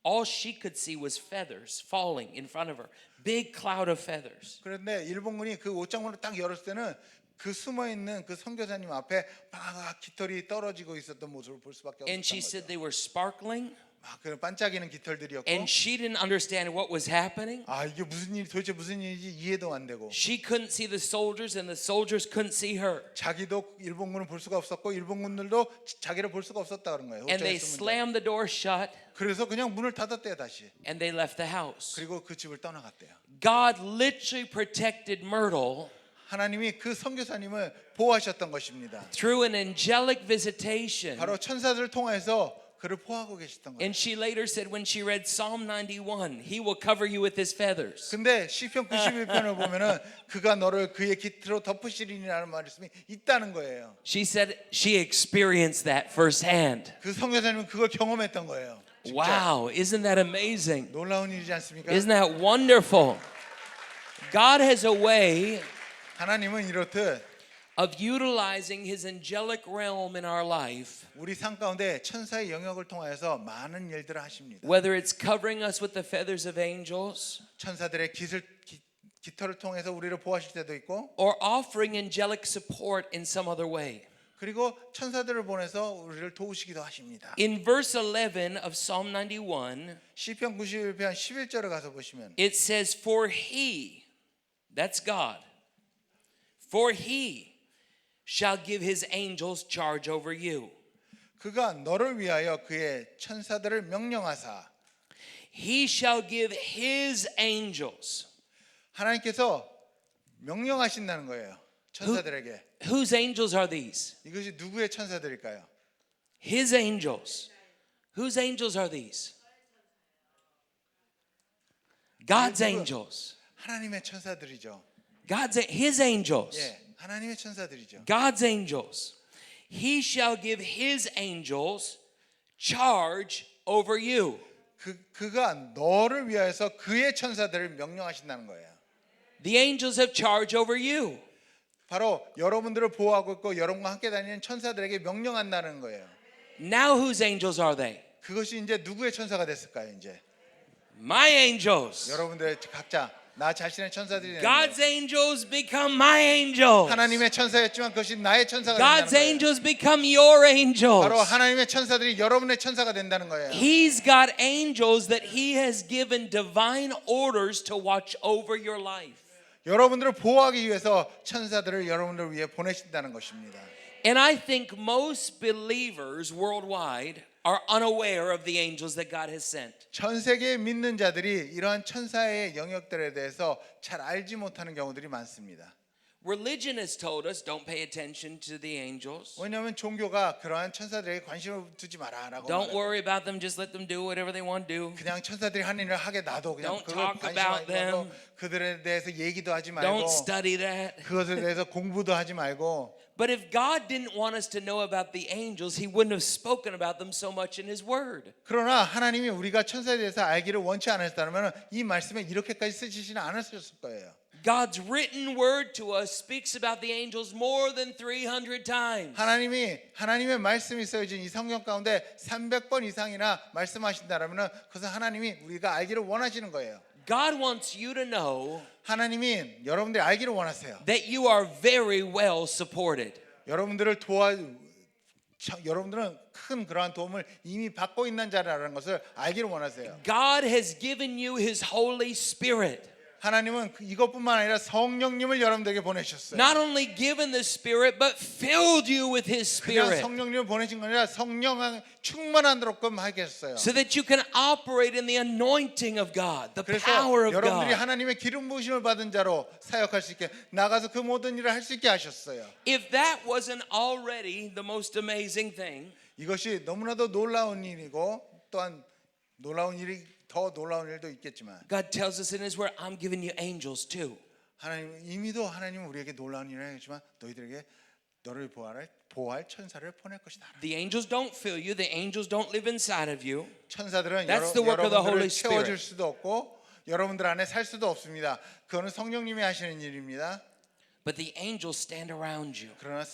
all she could see was feathers falling in front of her. Big cloud of feathers. 그런데 일본군이 그 옷장 문을 딱 열었을 때는 그 숨어 있는 그 선교사님 앞에 막 깃털이 떨어지고 있었던 모습을 볼 수밖에 And she 없었던 said 거죠. they were sparkling, 막 그 반짝이는 깃털들이었고, and she didn't understand what was happening. 아 이게 무슨 일 도대체 무슨 일인지 이해도 안 되고, She couldn't see the soldiers, and the soldiers couldn't see her. 자기도 일본군을 볼 수가 없었고 일본군들도 자기를 볼 수가 없었다 그런 거예요. And they 옷장에 숨은 자. slammed the door shut, 그래서 그냥 문을 닫았대요 다시. and they left the house. 그리고 그 집을 떠나갔대요. God literally protected Myrtle 하나님이 그 선교사님을 보호하셨던 것입니다. through an angelic visitation. 바로 천사들을 통해서 그를 보호하고 계셨던 거예요. And she later said when she read Psalm 91, He will cover you with His feathers. 근데 시편 91편을 보면은 그가 너를 그의 깃으로 덮으시리라는 말씀이 있다는 거예요. She said she experienced that firsthand. 그 선교사님은 그걸 경험했던 거예요. 직접. Wow, isn't that amazing? 놀라운 일이지 않습니까? Isn't that wonderful? God has a way 하나님은 이렇듯 of utilizing His angelic realm in our life, 우리 삶 가운데 천사의 영역을 통해서 많은 일들을 하십니다. whether it's covering us with the feathers of angels 천사들의 깃털을 통해서 우리를 보호하실 때도 있고, or offering angelic support in some other way. 그리고 천사들을 보내서 우리를 도우시기도 하십니다. In verse 11 of Psalm 91, 시편 91편 11절에 가서 보시면 it says, For He, that's God, for He shall give His angels charge over you. 그가 너를 위하여 그의 천사들을 명령하사, He shall give His angels. 하나님께서 명령하신다는 거예요. 천사들에게. Whose angels are these? 이것이 누구의 천사들일까요? His angels. Whose angels are these? God's angels. 하나님의 천사들이죠. His angels. 예, 하나님의 천사들이죠. God's angels. He shall give His angels charge over you. 그가 너를 위하여서 그의 천사들을 명령하신다는 거예요. The angels have charge over you. 바로 여러분들을 보호하고 있고 여러분과 함께 다니는 천사들에게 명령한다는 거예요. Now whose angels are they? 그것이 이제 누구의 천사가 됐을까요? 이제 My angels. 여러분들의 각자 나 자신의 천사들이 God's angels become my angels. 하나님의 천사였지만 그것이 나의 천사가 God's 된다는 거예요. angels become your angels. 바로 하나님의 천사들이 여러분의 천사가 된다는 거예요. He's got angels that He has given divine orders to watch over your life. 여러분들을 보호하기 위해서 천사들을 여러분들을 위해 보내신다는 것입니다. And I think most believers worldwide are unaware of the angels that God has sent. 전 세계의 믿는 자들이 이러한 천사의 영역들에 대해서 잘 알지 못하는 경우들이 많습니다. Religion has told us don't pay attention to the angels. 왜냐하면 종교가 그러한 천사들에게 관심을 두지 마라라고 Don't 말해요. worry about them, just let them do whatever they want to do. 그냥 천사들이 하는 일을 하게 놔도 그냥 Don't 그걸 talk 관심 about 안 them. 가고 그들에 대해서 얘기도 하지 말고 Don't study that. 그것에 대해서 공부도 하지 말고. But if God didn't want us to know about the angels, He wouldn't have spoken about them so much in His Word. 그러나 하나님이 우리가 천사에 대해서 알기를 원치 않으셨다면 이 말씀에 이렇게까지 쓰시지는 않으셨을 거예요. God's written word to us speaks about the angels more than 300 times. 하나님의 말씀이 써진 이 성경 가운데 300번 이상이나 말씀하신다라면은 그것은 하나님이 우리가 알기를 원하시는 거예요. God wants you to know 하나님이 여러분들이 알기를 원하세요. that you are very well supported. 여러분들은 큰 그러한 도움을 이미 받고 있는 자라는 것을 알기를 원하세요. God has given you His Holy Spirit. 하나님은 이것뿐만 아니라 성령님을 여러분들에게 보내셨어요. Not only given the Spirit, but filled you with His 그냥 Spirit. 성령님을 보내신 게 아니라 성령 충만하도록끔 하게 했어요. So that you can operate in the anointing of God, the 그래서 power of 여러분들이 God. 하나님의 기름 부으심을 받은 자로 사역할 수 있게 나가서 그 모든 일을 할 수 있게 하셨어요. If that wasn't already the most amazing thing, 이것이 너무나도 놀라운 일이고 또한 더 놀라운 일도 있겠지만 God tells us in His Word, I'm giving you angels too. 하나님은 우리에게 놀라운 일을 하겠지만 너희들에게 너를 보호할 천사를 보낼 것이다. The angels don't fill you. The angels don't live inside of you. 천사들은 That's the work of the Holy 여러분들을 Spirit. 채워줄 수도 없고 여러분들 안에 살 수도 없습니다. 그거는 성령님이 하시는 일입니다. But the angels stand around you. 그러나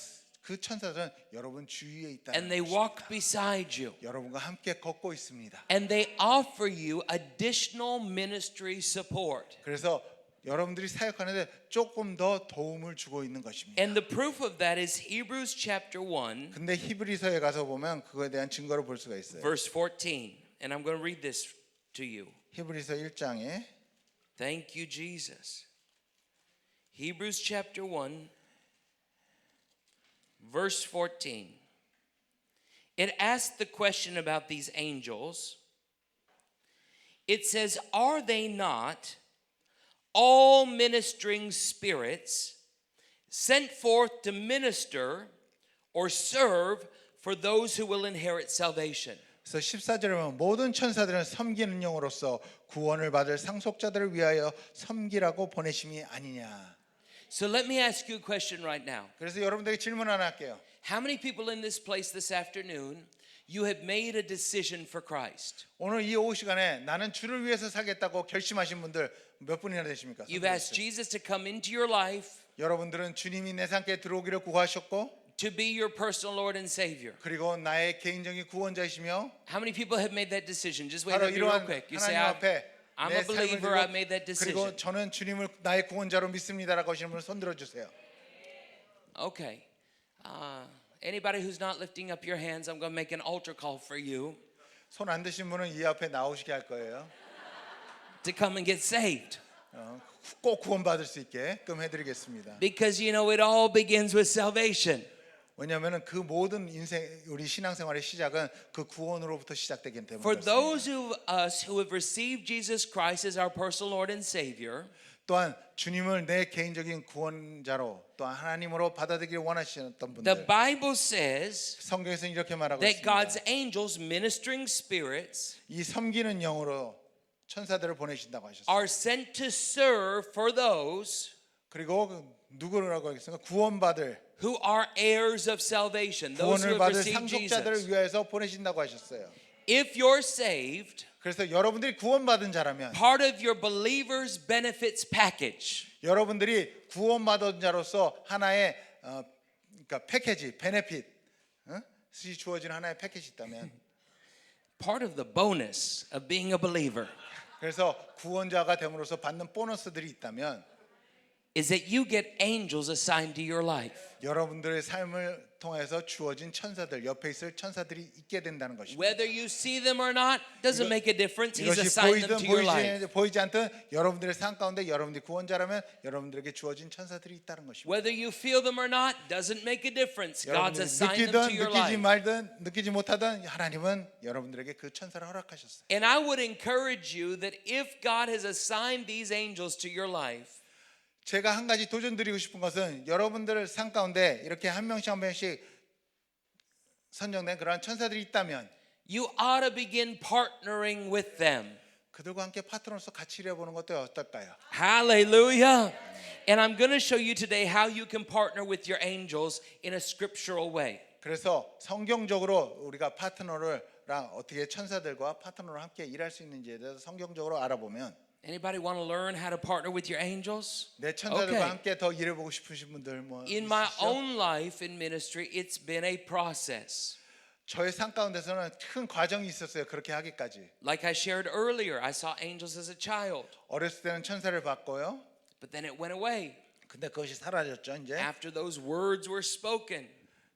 그 천사들은 여러분 주위에 있다. And they walk beside you. 여러분과 함께 걷고 있습니다. And they offer you additional ministry support. 그래서 여러분들이 사역하는데 조금 더 도움을 주고 있는 것입니다. And the proof of that is Hebrews chapter 1, 근데 히브리서에 가서 보면 그거에 대한 증거를 볼 수가 있어요. verse 14. And I'm going to read this to you. 히브리서 1장에 Thank you, Jesus. Hebrews chapter 1, verse 14. It asks the question about these angels. It says, are they not all ministering spirits sent forth to minister or serve for those who will inherit salvation? 그래서 14절에 보면 모든 천사들은 섬기는 영으로서 구원을 받을 상속자들을 위하여 섬기라고 보내심이 아니냐. So let me ask you a question right now. 그래서 여러분들에게 질문 하나 할게요. How many people in this place this afternoon you have made a decision for Christ? 오늘 이 오후 시간에 나는 주를 위해서 살겠다고 결심하신 분들 몇 분이나 되십니까? You've asked Jesus to come into your life 여러분들은 주님이 내 삶에 들어오기를 구하셨고 to be your personal Lord and Savior. 그리고 나의 개인적인 구원자이시며 How many people have made that decision? Just wait 바로 up here real 이러한 quick. You say, 하나님 앞에 I'm 내 a 삶을 believer. I made that 드리고 decision. 그리고 저는 주님을 나의 구원자로 믿습니다라고 하시는 분을 손들어 주세요. Okay. Anybody who's not lifting up your hands, I'm going to make an altar call for you 손 안 드신 분은 이 앞에 나오시게 할 거예요. to come and get saved. 꼭 구원받을 수 있게끔 해드리겠습니다. Because you know it all begins with salvation. 왜냐하면 그 모든 인생 우리 신앙생활의 시작은 그 구원으로부터 시작되기 때문에 For 그렇습니다. those of us who have received Jesus Christ as our personal Lord and Savior, 또한 주님을 내 개인적인 구원자로 또한 하나님으로 받아들이길 원하시는 the 분들 Bible says 성경에서는 이렇게 말하고 that God's 있습니다. angels, ministering spirits, 이 섬기는 영으로 천사들을 보내신다고 하셨어요. are sent to serve for those 그리고 누구라고 하겠습니까? 구원받을 who are heirs of salvation, those who 구원을 have 받을 received 상속자들을 Jesus. 위해서 보내신다고 하셨어요. If you're saved, 그래서 여러분들이 구원받은 자라면 part of your believer's benefits package 여러분들이 구원받은 자로서 하나의 그러니까 패키지, 베네핏, 이 주어진 하나의 패키지 있다면 part of the bonus of being a believer 그래서 구원자가 됨으로써 받는 보너스들이 있다면 is that you get angels assigned to your life. 여러분들의 삶을 통해서 주어진 천사들 옆에 있을 천사들이 있게 된다는 것입니다. Whether you see them or not doesn't make a difference. He's 이것이 assigned them 보이든 to your life. 보이지 않든 여러분들의 삶 가운데 여러분들이 구원자라면 여러분들에게 주어진 천사들이 있다는 것입니다. Whether you feel them or not doesn't make a difference. God's 여러분들이 assigned them to 느끼든 your 느끼지 life. 말든 느끼지 못하든 하나님은 여러분들에게 그 천사를 허락하셨어요. And I would encourage you that if God has assigned these angels to your life, 제가 한 가지 도전드리고 싶은 것은 여러분들 삶 가운데 이렇게 한 명씩 한 명씩 선정된 그러한 천사들이 있다면 you ought to begin partnering with them. 그들과 함께 파트너로서 같이 일해보는 것도 어떨까요? Hallelujah. And I'm going to show you today how you can partner with your angels in a scriptural way. 그래서 성경적으로 우리가 파트너랑 어떻게 천사들과 파트너로 함께 일할 수 있는지에 대해서 성경적으로 알아보면 Anybody want to learn how to partner with your angels? 내 천사들과 Okay. 함께 더 일해보고 싶으신 분들 뭐 In my 있으시죠? own life in ministry, it's been a process. 저의 삶 가운데서는 큰 과정이 있었어요. 그렇게 하기까지. Like I shared earlier, I saw angels as a child, 어렸을 때는 천사를 봤고요. but then it went away 근데 그것이 사라졌죠. 이제. after those words were spoken.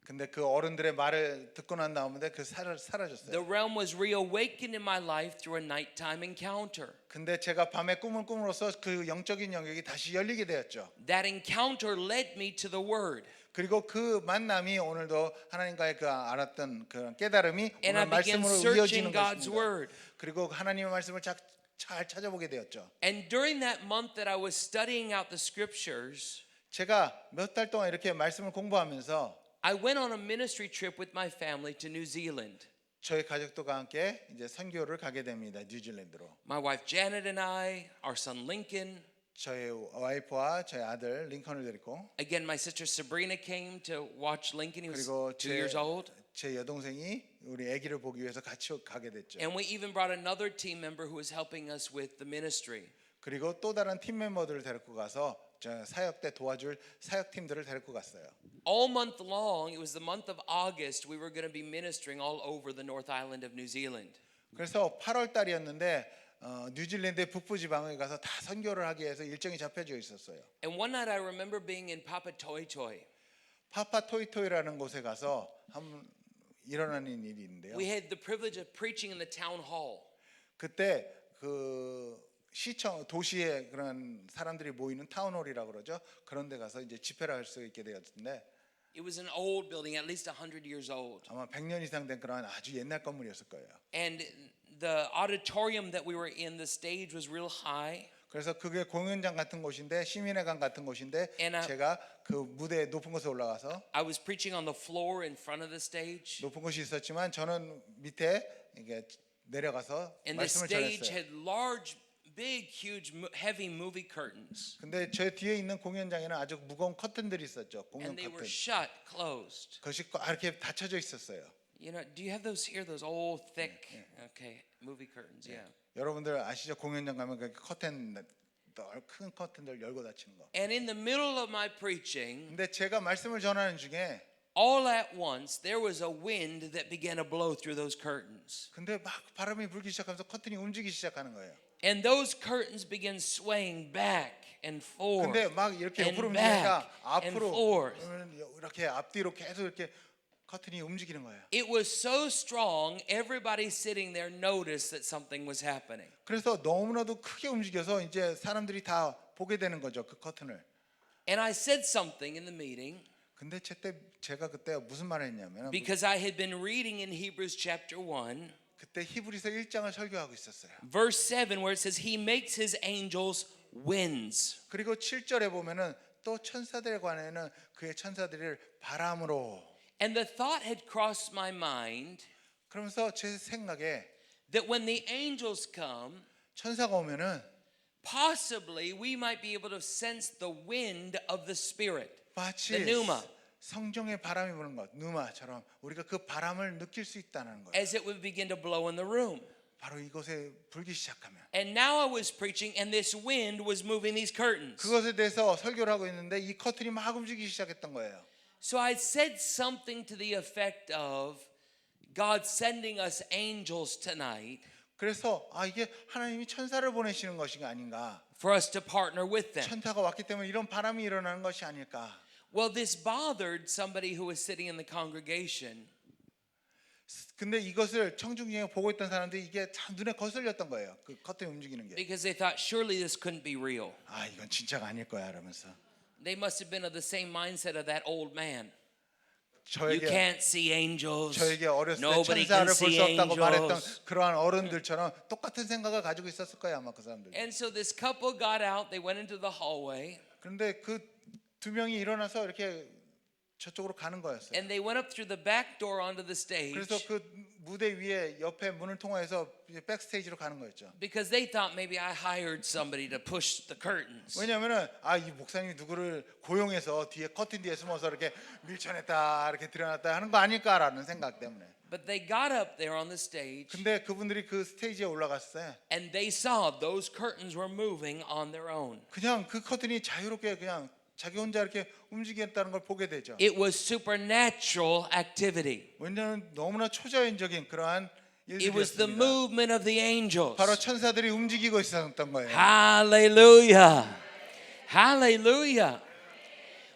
근데 그 어른들의 말을 듣고 난 다음에 그 The 사라졌어요. realm was reawakened in my life through a nighttime encounter. 근데 제가 밤에 꿈을 꿈으로써 그 영적인 영역이 다시 열리게 되었죠. That encounter led me to the Word. 그리고 그 만남이 오늘도 하나님과의 그 알았던 그 깨달음이 And I 오늘 began 말씀으로 searching 이어지는 God's 것입니다. Word. 그리고 하나님의 말씀을 잘 찾아보게 되었죠. And during that month that I was studying out the scriptures, 제가 몇 달 동안 이렇게 말씀을 공부하면서 I went on a ministry trip with my family to New Zealand. 저희 가족들과 함께 이제 선교를 가게 됩니다. 뉴질랜드로. My wife Janet and I, our son Lincoln. 저희 와이프와 저희 아들 링컨을 데리고 Again, my sister Sabrina came to watch Lincoln. He was 그리고 2 years old. 제 여동생이 우리 아기를 보기 위해서 같이 가게 됐죠. And we even brought another team member who was helping us with the ministry. 그리고 또 다른 팀 멤버들을 데리고 가서 저 사역 때 도와줄 사역 팀들을 데리고 갔어요. All month long, it was the month of August, we were going to be ministering all over the North Island of New Zealand. 그래서 8월 달이었는데 뉴질랜드의 북부 지방에 가서 다 선교를 하기 위해서 일정이 잡혀져 있었어요. And one night I remember being in Papatoetoe. 파파토이토이라는 곳에 가서 한 일어나는 일이 있는데요. We had the privilege of preaching in the town hall. 그때 그 시청 도시에 그런 사람들이 모이는 타운홀이라고 그러죠. 그런 데 가서 이제 집회를 할 수 있게 되었는데 It was an old building, at least 100 years old. 아마 100년 이상 된 그런 아주 옛날 건물이었을 거예요. And the auditorium that we were in, the stage was real high. 그래서 그게 공연장 같은 곳인데 시민회관 같은 곳인데 And 제가 그 무대 높은 곳에 올라가서 I was preaching on the floor in front of the stage. 높은 곳이 있었지만 저는 밑에 이게 내려가서 And the 말씀을 stage 전했어요. had large, big, huge, heavy movie curtains. 근데 제 뒤에 있는 공연장에는 아주 무거운 커튼들이 있었죠. 공연 And they were 커튼. shut, closed. 그것이 이렇게 닫혀져 있었어요. You know, do you have those here? Those old, thick, okay, movie curtains, yeah. 여러분들 아시죠? 공연장 가면 그 커튼 큰 커튼들 열고 닫히는 거. And in the middle of my preaching, 근데 제가 말씀을 전하는 중에 all at once, there was a wind that began to blow through those curtains. 근데 막 바람이 불기 시작하면서 커튼이 움직이기 시작하는 거예요. And those curtains began swaying back and forth. 근데 막 이렇게 and 옆으로 back 움직이니까 and 앞으로 forth. 이렇게 앞뒤로 계속 이렇게 커튼이 움직이는 거예요. It was so strong, everybody sitting there noticed that something was happening. 그래서 너무나도 크게 움직여서 이제 사람들이 다 보게 되는 거죠. 그 커튼을. And I said something in the meeting 근데 제가 그때 무슨 말을 했냐면 because I had been reading in Hebrews chapter 1, 그때 히브리서 1장을 설교하고 있었어요. verse 7, where it says, He makes His angels winds. 그리고 7절에 보면은 또 천사들에 관해는 그의 천사들을 바람으로 And the thought had crossed my mind 그러면서 제 생각에 that when the angels come, 천사가 오면은 possibly we might be able to sense the wind of the Spirit, 마치 the pneuma, 성령의 바람이 부는 것, 누마처럼 우리가 그 바람을 느낄 수 있다는 거예요. as it would begin to blow in the room. 바로 이곳에 불기 시작하면 And now I was preaching, and this wind was moving these curtains. 그것에 대해서 설교를 하고 있는데 이 커튼이 막 움직이기 시작했던 거예요. So I said something to the effect of God sending us angels tonight 그래서 이게 하나님이 천사를 보내시는 것이 아닌가. for us to partner with them. 천사가 왔기 때문에 이런 바람이 일어나는 것이 아닐까. Well, this bothered somebody who was sitting in the congregation. 근데 이것을 청중 중에 보고 있던 사람들이 이게 참 눈에 거슬렸던 거예요. 그 커튼이 움직이는 게. Because they thought surely this couldn't be real. 이건 진짜가 아닐 거야 이러면서. They must have been of the same mindset of that old man. You 저에게 can't see angels. 저에게 어렸을 때 Nobody can 천사를 볼 수 see 없다고 말했던 angels. 그러한 어른들처럼 똑같은 생각을 가지고 있었을 거야 아마 그 사람들. And so this couple got out. They went into the hallway. 그런데 그 두 명이 일어나서 이렇게 저쪽으로 가는 거였어요. And they went up through the back door onto the stage 그래서 그 무대 위에 옆에 문을 통해서 이제 백스테이지로 가는 거였죠. because they thought maybe I hired somebody to push the curtains. 왜냐하면은 이 목사님이 누구를 고용해서 뒤에 커튼 뒤에 숨어서 이렇게 밀쳐냈다 이렇게 들여놨다 하는 거 아닐까라는 생각 때문에. But they got up there on the stage 근데 그분들이 그 스테이지에 올라갔어요. and they saw those curtains were moving on their own. 그냥 그 커튼이 자유롭게 그냥 자기 혼자 이렇게 움직였다는 걸 보게 되죠. It was supernatural activity. 왜냐하면 너무나 초자연적인 그러한 It was the 일들이었습니다. movement of the angels. 바로 천사들이 움직이고 있었던 거예요. Hallelujah. Hallelujah.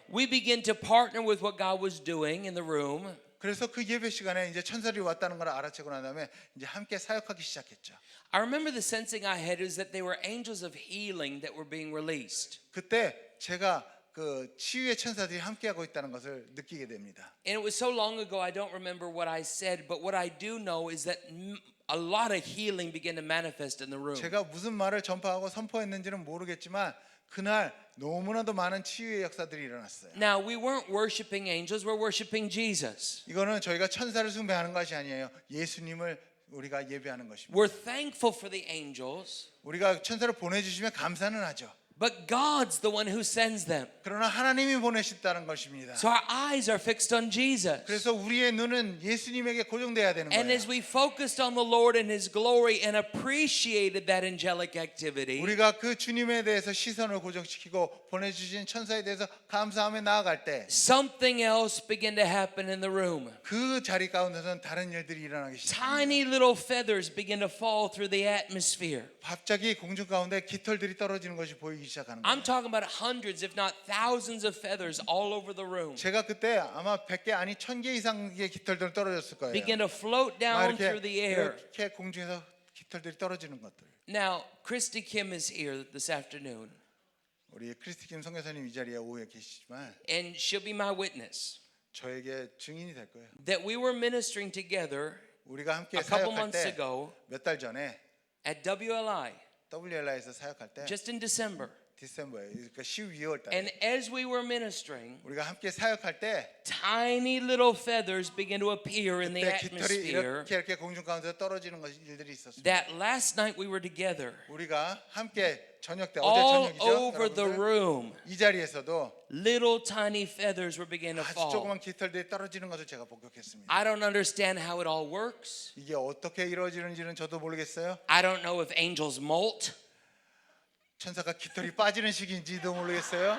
We begin to partner with what God was doing in the room. 그래서 그 예배 시간에 이제 천사들이 왔다는 걸 알아채고 난 다음에 이제 함께 사역하기 시작했죠. I remember the sensing I had is that they were angels of healing that were being released. 그때 제가 그 치유의 천사들이 함께하고 있다는 것을 느끼게 됩니다. And it was so long ago I don't remember what I said, but what I do know is that a lot of healing began to manifest in the room. 제가 무슨 말을 전파하고 선포했는지는 모르겠지만 그날 너무나도 많은 치유의 역사들이 일어났어요. Now we weren't worshiping angels, we're worshiping Jesus. 이거는 저희가 천사를 숭배하는 것이 아니에요. 예수님을 우리가 예배하는 것입니다. We're thankful for the angels, 우리가 천사를 보내주시면 감사는 하죠. but God's the one who sends them. 그러나 하나님이 보내셨다는 것입니다. So our eyes are fixed on Jesus. 그래서 우리의 눈은 예수님에게 고정돼야 되는 And 거예요. as we focused on the Lord and His glory and appreciated that angelic activity, 우리가 그 주님에 대해서 시선을 고정시키고 보내주신 천사에 대해서 감사하며 나아갈 때 something else began to happen in the room. 그 자리 가운데서는 다른 일들이 일어나기 시작합니다. Tiny little feathers began to fall through the atmosphere. 갑자기 공중 가운데 깃털들이 떨어지는 것이 보이기 시작하는 거예요. I'm talking about hundreds, if not thousands of feathers all over the room. 제가 그때 아마 100개 아니 1000개 이상의 깃털들 떨어졌을 거예요. Began to float 막 down through the air. 이렇게 공중에서 깃털들이 떨어지는 것들. Now, Christy Kim is here this afternoon, 우리 크리스티 김 선교사님 이 자리에 오후에 계시지만 and she'll be my witness 저에게 증인이 될 거예요. that we were ministering together 우리가 함께 a couple 사역할 months 때 ago 몇 달 전에 at WLI, WLI에서 사역할 때 just in December. 디셈버에 그러니까 12월 달에 And as we were ministering, 우리가 함께 사역할 때 tiny little feathers began to appear in the 그때 깃털이 atmosphere. 이렇게 공중 가운데 떨어지는 것이 일들이 있었습니다. That last night we were together, 우리가 함께 저녁 때 all 어제 over the 저녁이죠. room, 이 자리에서도 little tiny feathers were beginning to 아주 fall. 조그만 깃털들이 떨어지는 것을 제가 목격했습니다. I don't understand how it all works. 이게 어떻게 이루어지는지는 저도 모르겠어요. I don't know if angels molt. 천사가 깃털이 빠지는 시기인지도 모르겠어요.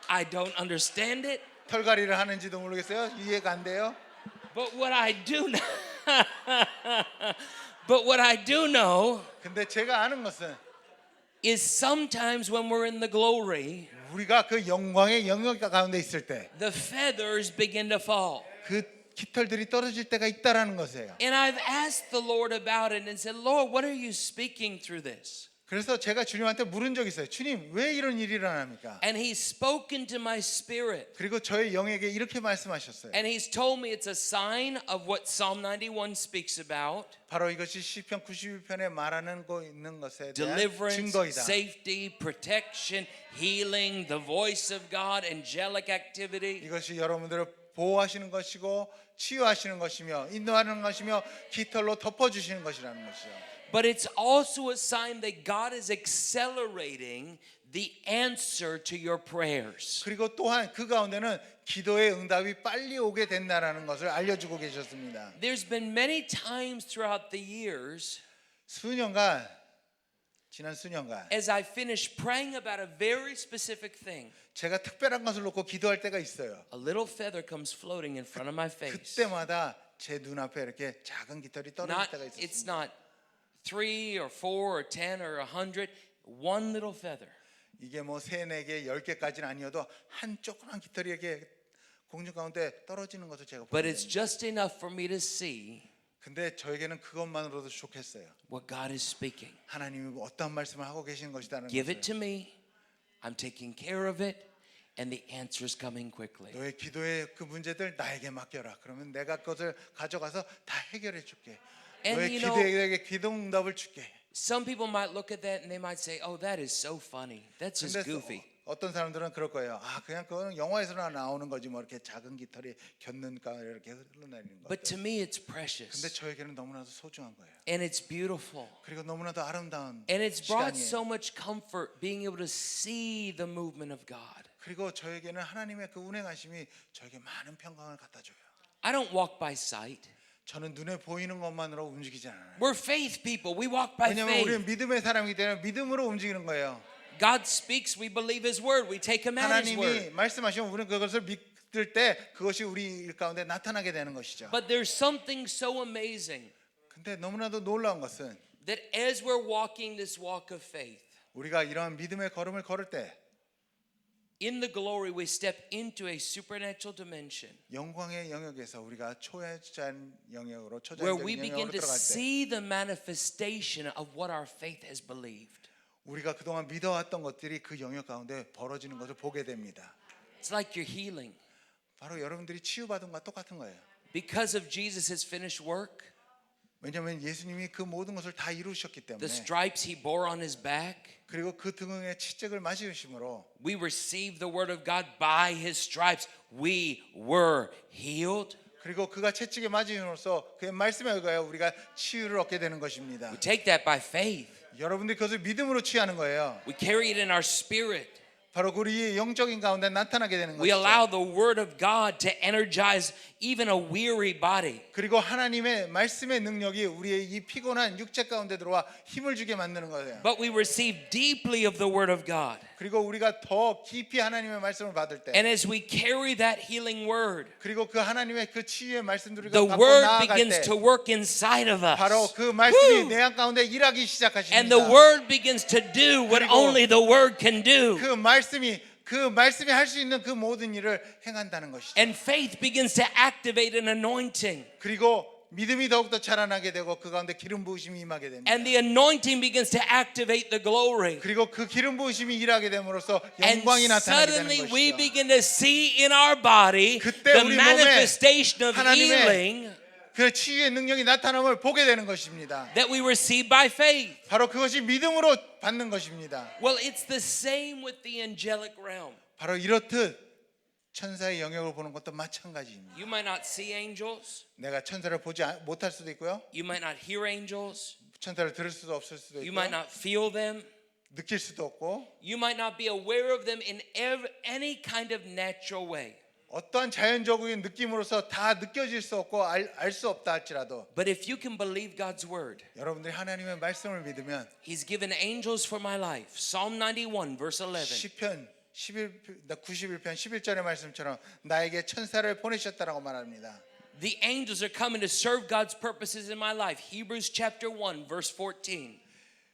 I don't understand it. 털갈이를 하는지도 모르겠어요. 이해가 안 돼요. But what I do know, but what I do know 근데 제가 아는 것은 is sometimes when we're in the glory, 우리가 그 영광의 영역 가운데 있을 때 the feathers begin to fall. 그 깃털들이 떨어질 때가 있다라는 것이에요. And I've asked the Lord about it and said, Lord, what are you speaking through this? 그래서 제가 주님한테 물은 적이 있어요. 주님, 왜 이런 일이 일어납니까? And He's spoken to my spirit. 그리고 저의 영에게 이렇게 말씀하셨어요. And He's told me it's a sign of what Psalm 91 speaks about. 바로 이것이 시편 91편에 말하는 거 있는 것에 대한 Deliverance, 증거이다. safety, protection, healing, the voice of God, angelic activity. 이것이 여러분들을 보호하시는 것이고 치유하시는 것이며 인도하는 것이며 깃털로 덮어주시는 것이라는 것이요. But it's also a sign that God is accelerating the answer to your prayers. 그리고 또한 그 가운데는 기도의 응답이 빨리 오게 된다라는 것을 알려주고 계셨습니다. There's been many times throughout the years 지난 수년간 as I finished praying about a very specific thing, 제가 특별한 것을 놓고 기도할 때가 있어요. a little feather comes floating in front of my face. 그때마다 제 눈앞에 이렇게 작은 깃털이 떨어질 Not, 때가 it's 있었습니다. not 3 or 4 or 10 or 100, one little feather. 이게 뭐 3, 4개, 10개까지는 아니어도 한 조그만 깃털이 이렇게 공중 가운데 떨어지는 것을 제가 But 보게 it's 됩니다. just enough for me to see 근데 저에게는 그것만으로도 좋겠어요. what God is speaking. 하나님이 어떤 말씀을 하고 계신 것이라는 Give it 것을. to me. I'm taking care of it. And the answer is coming quickly. 너의 기도의 그 문제들 나에게 맡겨라. 그러면 내가 그것을 가져가서 다 해결해 줄게. And 너의 you know, 기도에게 기도 응답을 줄게. Some people might look at that and they might say, "Oh, that is so funny. That's just 근데 goofy." 어떤 사람들은 그럴 거예요. 아, 그냥 그거는 영화에서나 나오는 거지 뭐 이렇게 작은 깃털이 곁는가 이렇게 흘러내리는 거. But to me, it's 근데 precious 저에게는 너무나도 소중한 거예요. and it's beautiful. 그리고 너무나도 아름다운 And it's brought 시간이에요. so much comfort being able to see the movement of God. 그리고 저에게는 하나님의 그 운행하심이 저에게 많은 평강을 갖다 줘요. I don't walk by sight. 저는 눈에 보이는 것만으로 움직이지 않아요. We're faith people. We walk by 왜냐하면 faith. 우리는 믿음의 사람이기 때문에 믿음으로 움직이는 거예요. God speaks, we believe His word. We take Him at His 하나님이 word. 말씀하시면 우리는 그것을 믿을 때 그것이 우리 일 가운데 나타나게 되는 것이죠. But there's something so amazing 근데 너무나도 놀라운 것은 that as we're walking this walk of faith, 우리가 이러한 믿음의 걸음을 걸을 때 in the glory we step into a supernatural dimension 영광의 영역에서 우리가 초자연 영역으로 where we 초자연적인 begin 영역으로 to 들어갈 때 see the manifestation of what our faith has believed. 우리가 그동안 믿어왔던 것들이 그 영역 가운데 벌어지는 것을 보게 됩니다. It's like you're healing. 바로 여러분들이 치유받은 것과 똑같은 거예요. Because of Jesus' finished work, 왜냐하면 예수님이 그 모든 것을 다 이루셨기 the 때문에 stripes He bore on His back, 그리고 그 등에 채찍을 맞으심으로 we receive the word of God by His stripes. We were healed. 그리고 그가 채찍에 맞음으로써 그의 말씀에 의하여 우리가 치유를 얻게 되는 것입니다. We take that by faith. 여러분들이 그것을 믿음으로 취하는 거예요. We carry it in our spirit. 바로 우리의 영적인 가운데 나타나게 되는 We allow 것이죠. the word of God to energize even a weary body. 그리고 하나님의 말씀의 능력이 우리의 이 피곤한 육체 가운데 들어와 힘을 주게 만드는 거예요. But we receive deeply of the word of God. 그리고 우리가 더 깊이 하나님의 말씀을 받을 때 And as we carry that healing word, 그리고 그 하나님의 그 치유의 말씀들을 the 갖고 word 나아갈 begins 때 to work inside of 바로 us. 그 말씀이 Woo! 내 안 가운데 일하기 And 시작하십니다. the word begins to do what 그리고 only the word can do. 그 말씀이 할 수 있는 그 모든 일을 행한다는 것이죠. And faith begins to activate an anointing. 그리고 믿음이 더욱더 자라나게 되고 그 가운데 기름 부으심이 임하게 됩니다. And the anointing begins to activate the glory. 그리고 그 기름 부으심이 일하게 됨으로써 And 영광이 나타나게 suddenly 되는 we 것이죠. begin to see in our body 그때 the 우리 몸에 manifestation of 하나님의 healing 그 치유의 능력이 나타남을 보게 되는 것입니다. that we receive by faith. 바로 그것이 믿음으로 받는 것입니다. Well, it's the same with the angelic realm. 바로 이렇듯 천사의 영역을 보는 것도 마찬가지입니다. You might not see angels. 내가 천사를 보지 못할 수도 있고요. You might not hear angels. 천사를 들을 수도 없을 수도 You 있고요. might not feel them. 느낄 수도 없고 You might not be aware of them in any kind of natural way. 어떠한 자연적인 느낌으로서 다 느껴질 수 없고 알 수 없다 할지라도 But if you can believe God's word, 여러분들이 하나님의 말씀을 믿으면 He's given angels for my life. Psalm 91 verse 11. 시편 91편 11절의 말씀처럼 나에게 천사를 보내셨다라고 말합니다. The angels are coming to serve God's purposes in my life. Hebrews chapter 1 verse 14.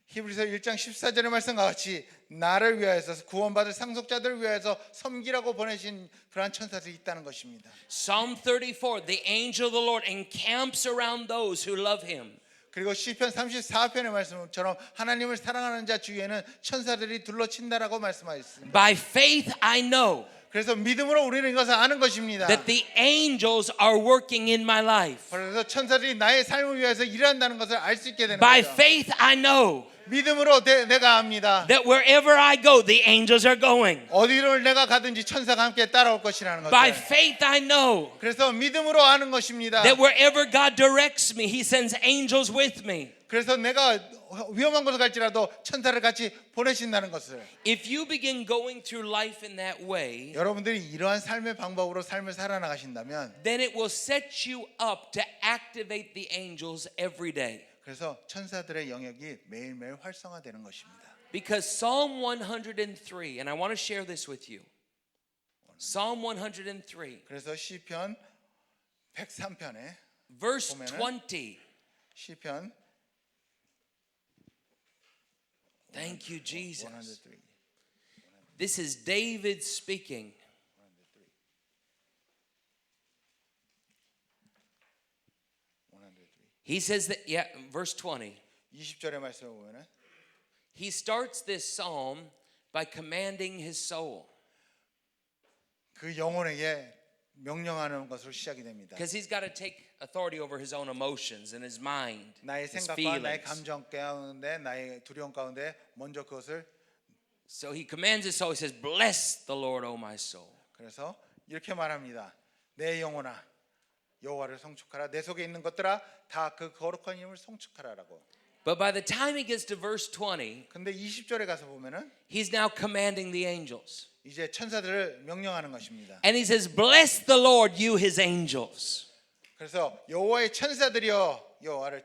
히브리서 1장 14절의 말씀과 같이 나를 위하여서 구원받을 상속자들을 위하여서 섬기라고 보내신 그러한 천사들이 있다는 것입니다. Psalm 34, the angel of the Lord encamps around those who love him. 그리고 시편 34편의 말씀처럼 하나님을 사랑하는 자 주위에는 천사들이 둘러친다라고 말씀하셨습니다. By faith I know 그래서 믿음으로 우리는 이것을 아는 것입니다. that the angels are working in my life. 그래서 천사들이 나의 삶을 위해서 일한다는 것을 알 수 있게 되는 By 거죠. faith I know 믿음으로 내가 압니다. that wherever I go, the angels are going. 어디를 내가 가든지 천사가 함께 따라올 것이라는 By 거죠. faith I know 그래서 믿음으로 아는 것입니다. that wherever God directs me, He sends angels with me. 그래서 내가 위험한 곳을 갈지라도 천사를 같이 보내신다는 것을 If you begin going through life in that way, 여러분들이 이러한 삶의 방법으로 삶을 살아나가신다면 then it will set you up to activate the angels every day. 그래서 천사들의 영역이 매일매일 활성화되는 것입니다. Because Psalm 103, and I want to share this with you. Psalm 103, 그래서 시편 103편에 verse 보면은 20. 시편 Thank you, Jesus. 103 This is David speaking. He says that, verse 20. 20절의 말씀을 보면은 He starts this psalm by commanding his soul. 그 영혼에게 명령하는 것으로 시작이 됩니다. Because he's got to take authority over his own emotions and his mind, 나의 his 생각과 나의 feelings. 감정 가운데 나의 두려움 가운데 먼저 그것을 So he commands his soul. He says, "Bless the Lord, O my soul." 그래서 이렇게 말합니다. 내 영혼아 여호와를 송축하라. 내 속에 있는 것들아 다 그 거룩한 이름을 송축하라라고. But by the time he gets to verse 20, 근데 20절에 가서 보면은 he's now commanding the angels. 이제 천사들을 명령하는 것입니다. And he says, "Bless the Lord, you his angels. 그래서 여호와의 천사들이여 여호와를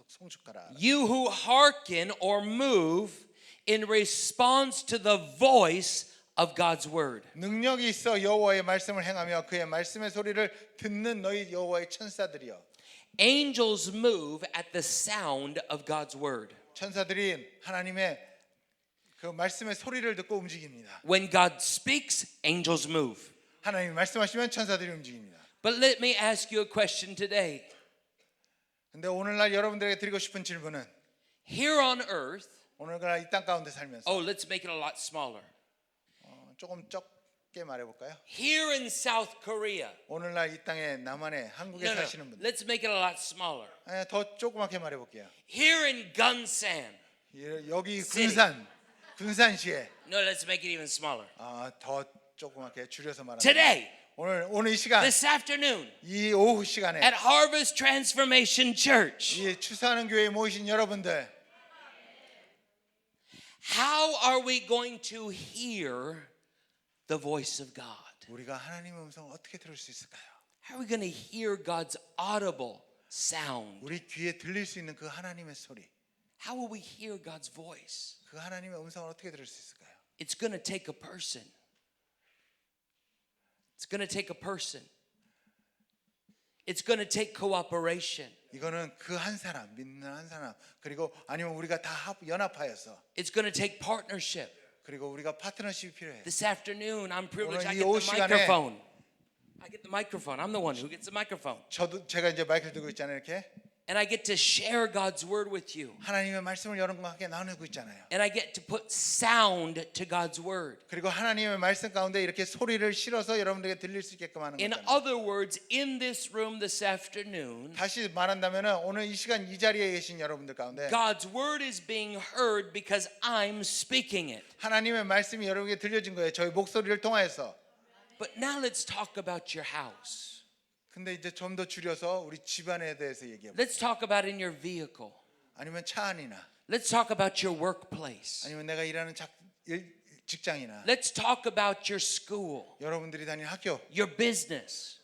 송축하라. You who hearken or move in response to the voice of God's word." 능력이 있어 여호와의 말씀을 행하며 그의 말씀의 소리를 듣는 너희 여호와의 천사들이여. Angels move at the sound of God's word. 천사들이 하나님의 그 말씀의 소리를 듣고 움직입니다. When God speaks, angels move. 하나님이 말씀하시면 천사들이 움직입니다. But let me ask you a question today. 근데 오늘날 여러분들에게 드리고 싶은 질문은 Here on earth, 오늘날 이 땅 가운데 살면서 oh, let's make it a lot smaller. 조금 적게 말해볼까요? Here in South Korea, 오늘날 이 땅에 남한에 한국에 no, 사시는 분들 let's make it a lot smaller. 더 조그맣게 말해볼게요. Here in Gunsan, 여기 City. 군산시에 no, let's make it even smaller. 더 조그맣게 줄여서 말합니다. Today, 오늘 이 시간 this afternoon, 이 오후 시간에 at Harvest Transformation Church, 이 추수하는 교회에 모이신 여러분들 how are we going to hear the voice of God? 우리가 하나님의 음성을 어떻게 들을 수 있을까요? How are we going to hear God's audible sound? 우리 귀에 들릴 수 있는 그 하나님의 소리, How will we hear God's voice? 그 하나님의 음성을 어떻게 들을 수 있을까요? It's going to take a person. It's going to take a person. It's going to take cooperation. 이거는 그 한 사람, 믿는 한 사람, 그리고 아니면 우리가 다 연합하여서, It's going to take partnership. 그리고 우리가 파트너십이 필요해. This afternoon, I'm privileged. 오늘 I 이 get 오후 the 시간에 microphone. I get the microphone. I'm the one who gets the microphone. 제가 이제 마이크를 들고 있잖아요, 이렇게. And I get to share God's word with you. 하나님의 말씀을 여러분과 함께 나누고 있잖아요. And I get to put sound to God's word. 그리고 하나님의 말씀 가운데 이렇게 소리를 실어서 여러분들에게 들릴 수 있게끔 하는 In 거잖아요. other words, in this room this afternoon, 다시 말한다면은 오늘 이 시간 이 자리에 계신 여러분들 가운데 God's word is being heard because I'm speaking it. 하나님의 말씀이 여러분에게 들려진 거예요. 저희 목소리를 통하여서. But now let's talk about your house. 근데 이제 좀 더 줄여서 우리 집안에 대해서 얘기해 볼게요. Let's talk about in your vehicle. 아니면 차 안이나 Let's talk about your workplace. 아니면 내가 일하는 직장이나 Let's talk about your school, 여러분들이 다니는 학교, your business,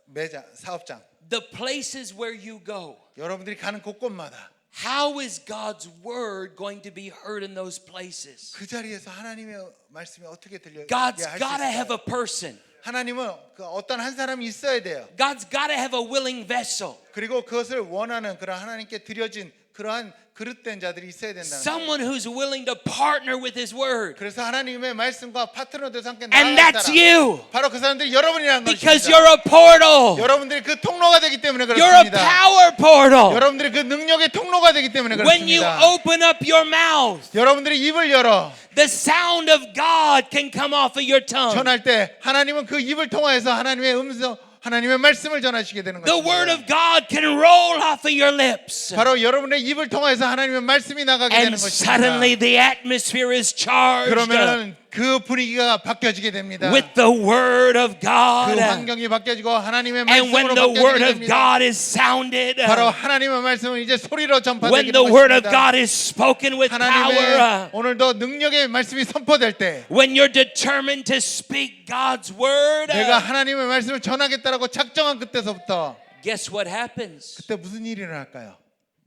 매장, 사업장, the places where you go. 여러분들이 가는 곳곳마다 How is God's word going to be heard in those places? 그 자리에서 하나님의 말씀이 어떻게 들려야 God's 할수 got to have 있을까요? a person. 하나님은 그 어떤 한 사람이 있어야 돼요. God's got to have a willing vessel. 그리고 그것을 원하는 그런 하나님께 드려진 그러한 그릇된 자들이 있어야 된다는 거예요. Someone who's willing to partner with His word. 그래서 하나님의 말씀과 파트너 돼서 함께 And 나아갈 that's 사람. you. 바로 그 사람들이 여러분이라는 Because 것입니다. you're a portal. 여러분들이 그 통로가 되기 때문에 You're a 그렇습니다. power portal. 여러분들이 그 능력의 통로가 되기 때문에 When you 그렇습니다. open up your mouth, 여러분들이 입을 열어 the sound of God can come off of your tongue. 전할 때 하나님은 그 입을 통하여서 하나님의 음성, 하나님의 말씀을 전하시게 되는 The word 것입니다. of God can roll off of your lips. 바로 여러분의 입을 통해서 하나님의 말씀이 나가게 되는 And 것입니다. suddenly the atmosphere is charged 그러면 그 분위기가 바뀌어지게 됩니다. with the word of 그 God. 환경이 바뀌어지고 하나님의 And when 말씀으로 the word 바뀌어지게 of 됩니다. God is sounded, 바로 하나님의 말씀은 이제 소리로 when 전파되게 the 되는 word of 것입니다. God is spoken with 하나님의 power, 오늘도 능력의 말씀이 선포될 때 when you're determined to speak God's word, 내가 하나님의 말씀을 전하겠다라고 작정한 그때서부터 guess what happens? 그때 무슨 일이 일어날까요?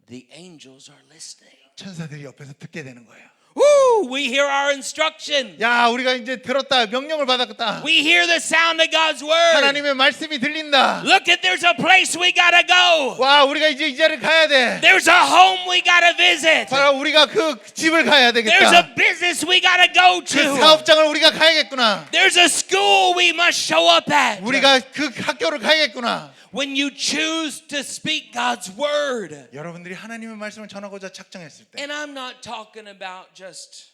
The angels are listening. 천사들이 옆에서 듣게 되는 거예요. Woo! We hear our instruction. 야, 우리가 이제 들었다. 명령을 받았다. We hear the sound of God's word. 하나님의 말씀이 들린다. Look at there's a place we gotta go. 와, 우리가 이제 이 자리를 가야 돼. There's a home we gotta visit. 바로 우리가 그 집을 가야 There's 되겠다. a business we gotta go 그 to. 사업장을 우리가 가야겠구나. There's a school we must show up at. 우리가 그 학교를 가야겠구나. When you choose to speak God's word. 여러분들이 하나님의 말씀을 전하고자 작정했을 때 And I'm not talking about just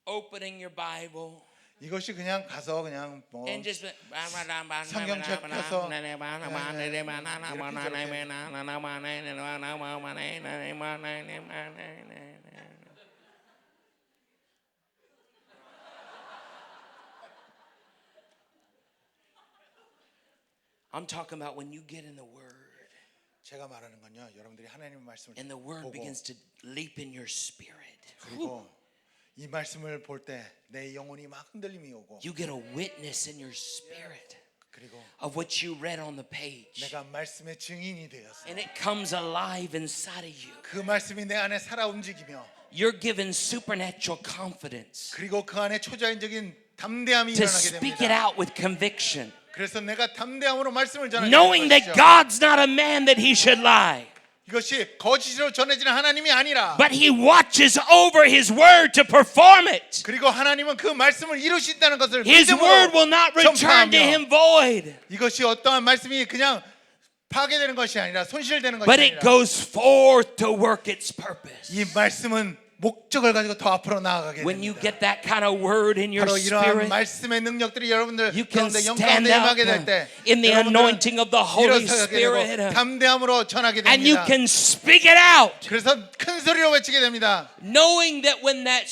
opening your Bible 이것이 그냥 가서 그냥 뭐 and just 성경책 펴서 I'm talking about when you get in the Word 제가 말하는 건요. 여러분들이 하나님의 말씀을 and the Word 보고 begins to leap in your spirit. 그리고 이 말씀을 볼 때 내 영혼이 막 흔들림이 오고 You get a witness in your spirit 그리고 of what you read on the page. 내가 말씀의 증인이 되었어. And it comes alive inside of you. 그 말씀이 내 안에 살아 움직이며 You're given supernatural confidence 그리고 그 안에 초자연적인 담대함이 to 일어나게 speak it 됩니다. out with conviction. 그래서 내가 담대함으로 말씀을 전하게 Knowing 되는 that 것이죠. God's not a man that he should lie, 이것이 거짓으로 전해지는 하나님이 아니라 but he watches over his word to perform it. 그리고 하나님은 그 말씀을 이루신다는 것을 His word will 믿음으로 not return to 전파하며 him void, 이것이 어떠한 말씀이 그냥 파괴되는 것이 아니라 손실되는 것이 but it 아니라 goes forth to work its purpose. 이 말씀은 목적을 가지고 더 앞으로 나아가게 When you 됩니다. get that kind of word in your 바로 이러한 spirit, 말씀의 능력들이 여러분들 you can 가운데 영 stand 가운데 up 임하게 될 때 in the anointing of the Holy 일어서게 되고 Spirit, 담대함으로 전하게 and you 됩니다. can speak it out, 그래서 큰 소리로 외치게 됩니다. knowing that when that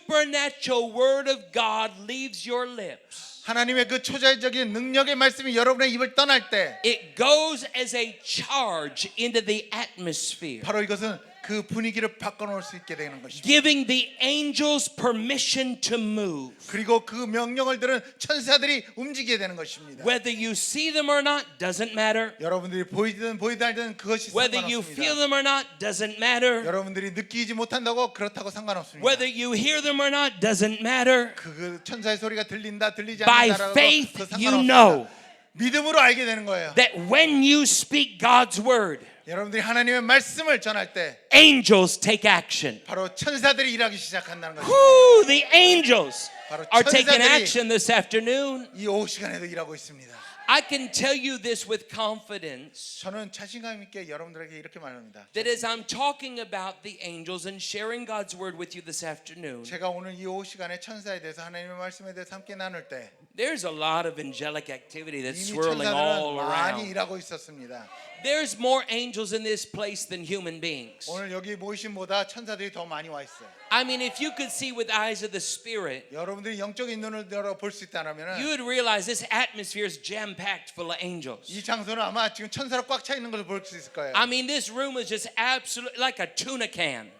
supernatural word of God leaves your lips, 하나님의 그 초자연적인 능력의 말씀이 여러분의 입을 떠날 때 it goes as a charge into the atmosphere, 바로 이것은 그 분위기를 바꿔놓을 수 있게 되는 것입니다. giving the angels permission to move. 그리고 그 명령을 들은 천사들이 움직이게 되는 것입니다. Whether you see them or not doesn't matter. 여러분들이 보이든 보이지 않든 그것이 Whether you feel 상관없습니다. them or not doesn't matter. 여러분들이 느끼지 못한다고 그렇다고 상관없습니다. Whether you hear them or not doesn't matter. 그 천사의 소리가 들린다 들리지 By 않는다라고 faith, 그 you 상관없습니다. know 믿음으로 알게 되는 거예요. that when you speak God's word, 여러분들이 하나님의 말씀을 전할 때 angels take action. 바로 천사들이 일하기 시작한다는 것입니다. Whoo, the angels 바로 are taking 천사들이 action this afternoon. 이 오후 시간에도 일하고 있습니다. I can tell you this with confidence 저는 자신감 있게 여러분들에게 이렇게 말합니다. that as I'm talking about the angels and sharing God's word with you this afternoon, 제가 오늘 이 오후 시간에 천사에 대해서 하나님의 말씀에 대해서 함께 나눌 때 there's a lot of angelic activity that's 이미 swirling all 천사들은 많이 around. 일하고 있었습니다. There's more angels in this place than human beings. 오늘 여기 모이신보다 천사들이 더 많이 와 있어요. I mean, if you could see with eyes of the Spirit, 여러분들이 영적인 눈을 열어 볼 수 you 있다면 would realize this atmosphere is jam-packed full of angels. 이 장소는 아마 지금 천사로 꽉 차 있는 것을 볼 수 있을 거예요. I mean, this room is just absolutely like a tuna can,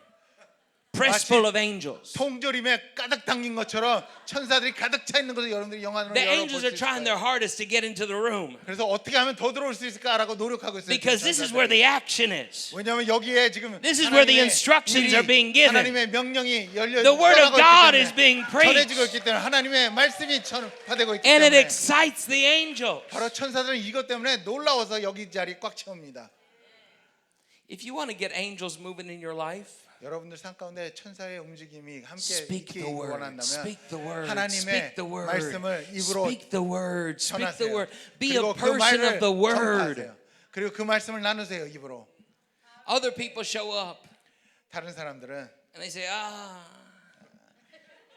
pressed full of angels. 통조림에 가득 담긴 것처럼 천사들이 가득 차 있는 것을 여러분들이 영안으로 The 열어 볼 angels 수 are 있을 trying their 거예요. hardest to get into the room 그래서 어떻게 하면 더 들어올 수 있을까라고 노력하고 있어요. because this is where the action is. 왜냐하면 여기에 지금 This is where the 하나님의 instructions 일이, are being given. 하나님의 명령이 열려 The word of 떠나고 God 있기 is 때문에, being preached. 전해지고 있기 때문에 하나님의 말씀이 전파되고 있기 And it 때문에 excites the angels. 바로 천사들은 이것 때문에 놀라워서 여기 자리 꽉 채웁니다. If you want to get angels moving in your life, 여러분들 삶 가운데 천사의 움직임이 함께 speak 있기 the word. 원한다면 Speak the word. 하나님의 Speak the word. 말씀을 입으로 Speak the word. Speak the 전하세요. word. Be a 그리고 그 person 말을 of the word. 전파하세요. 그리고 그 말씀을 나누세요 입으로. Other people show up 다른 사람들은 and they say,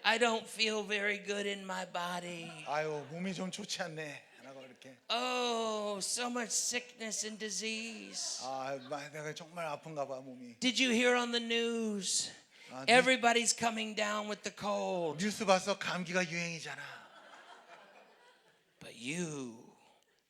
I don't feel very good in my body. 아유 몸이 좀 좋지 않네 라고 이렇게 Oh, so much sickness and disease. 내가 정말 아픈가 봐 몸이. Did you hear on the news? 네. Everybody's coming down with the cold. 뉴스 봤어 감기가 유행이잖아. But you,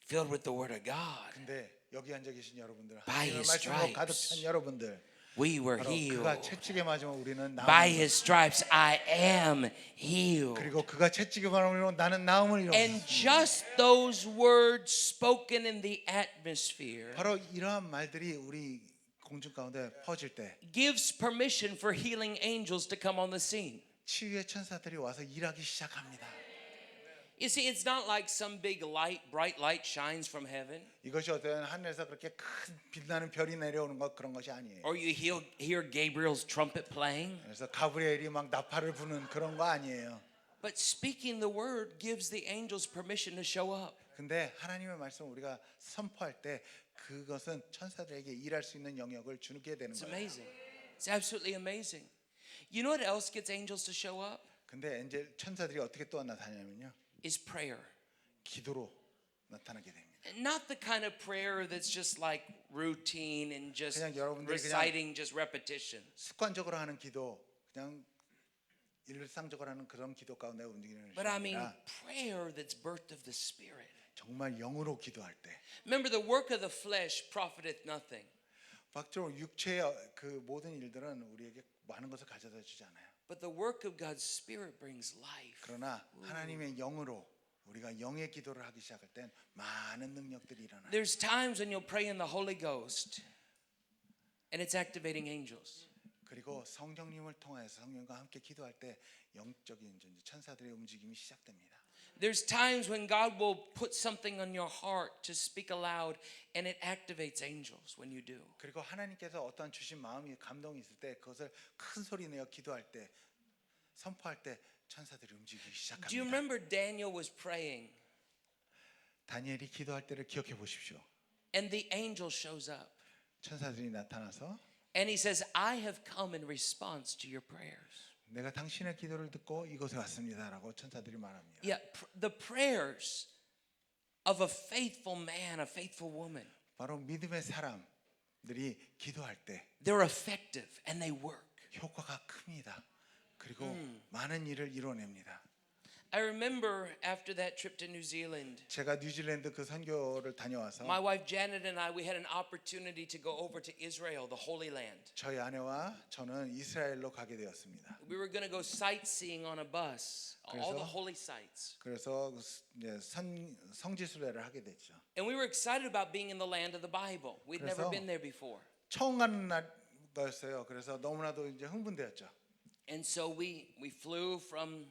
filled with the word of God, 근데 여기 앉아 계신 여러분들 By 하나님의 his 말씀으로 가득 찬 stripes. 여러분들 we were 바로 healed. 그가 채찍에 맞으면 우리는 By 나음을 his stripes, I am healed. 그리고 그가 채찍에 맞으면 나는 나음을 And 이뤘습니다. just those words spoken in the atmosphere 바로 이러한 말들이 우리 공중 가운데 퍼질 때 gives permission for healing angels to come on the scene. 치유의 천사들이 와서 일하기 시작합니다. You see, it's not like some big light, bright light shines from heaven, 이것이 어떤 하늘에서 그렇게 큰 빛나는 별이 내려오는 것 그런 것이 아니에요. or you hear Gabriel's trumpet playing. 그래서 가브리엘이 막 나팔을 부는 그런 거 아니에요. But speaking the word gives the angels permission to show up. 근데 하나님의 말씀을 우리가 선포할 때 그것은 천사들에게 일할 수 있는 영역을 주게 되는 It's 거예요. amazing. It's absolutely amazing. You know what else gets angels to show up? 근데 엔젤 천사들이 어떻게 또 나타나냐면요. Is prayer. 기도로 나타나게 됩니다. Not the kind of prayer that's just like routine and just 그냥 여러분들이 reciting just repetition. 습관적으로 하는 기도, 그냥 일상적으로 하는 그런 기도 가운데 움직이는 But I 것이 mean 아니라 prayer that's birthed of the Spirit. 정말 영으로 기도할 때 Remember, the work of the flesh profiteth nothing. 박적으로 육체의 그 모든 일들은 우리에게 많은 것을 가져다 주지 않아요. But the work of God's Spirit brings life. 그러나 하나님의 영으로 우리가 영의 기도를 하기 시작할 땐 많은 능력들이 일어나요. There's times when you'll pray in the Holy Ghost and it's activating angels. 그리고 성령님을 통해서 성령과 함께 기도할 때 영적인 이제 천사들의 움직임이 시작됩니다. There's times when God will put something on your heart to speak aloud and it activates angels when you do. 그리고 하나님께서 어떠한 주신 마음이 감동이 있을 때 그것을 큰 소리 내어 기도할 때 선포할 때 천사들이 움직이기 Do you 시작합니다. remember Daniel was praying 다니엘이 기도할 때를 기억해 보십시오. and the angel shows up 천사들이 나타나서 and he says, I have come in response to your prayers. 내가 당신의 기도를 듣고 이곳에 왔습니다라고 천사들이 말합니다. Yeah, the prayers of a faithful man, a faithful woman, 바로 믿음의 사람들이 기도할 때 they're effective and they work. 효과가 큽니다. 그리고 많은 일을 이뤄냅니다. I remember after that trip to New Zealand, 제가 뉴질랜드 그 선교를 다녀와서 my wife Janet and I, we had an opportunity to go over to Israel, the Holy Land. 저희 아내와 저는 이스라엘로 가게 되었습니다. We were going to go sightseeing on a bus, all the 그래서- holy sites. 그래서 이제 성지순례를 하게 됐죠. And we were excited about being in the land of the Bible. We'd never 그래서- been there before. 처음 가는 날이었어요. 그래서 너무나도 이제 흥분되었죠. And so we flew from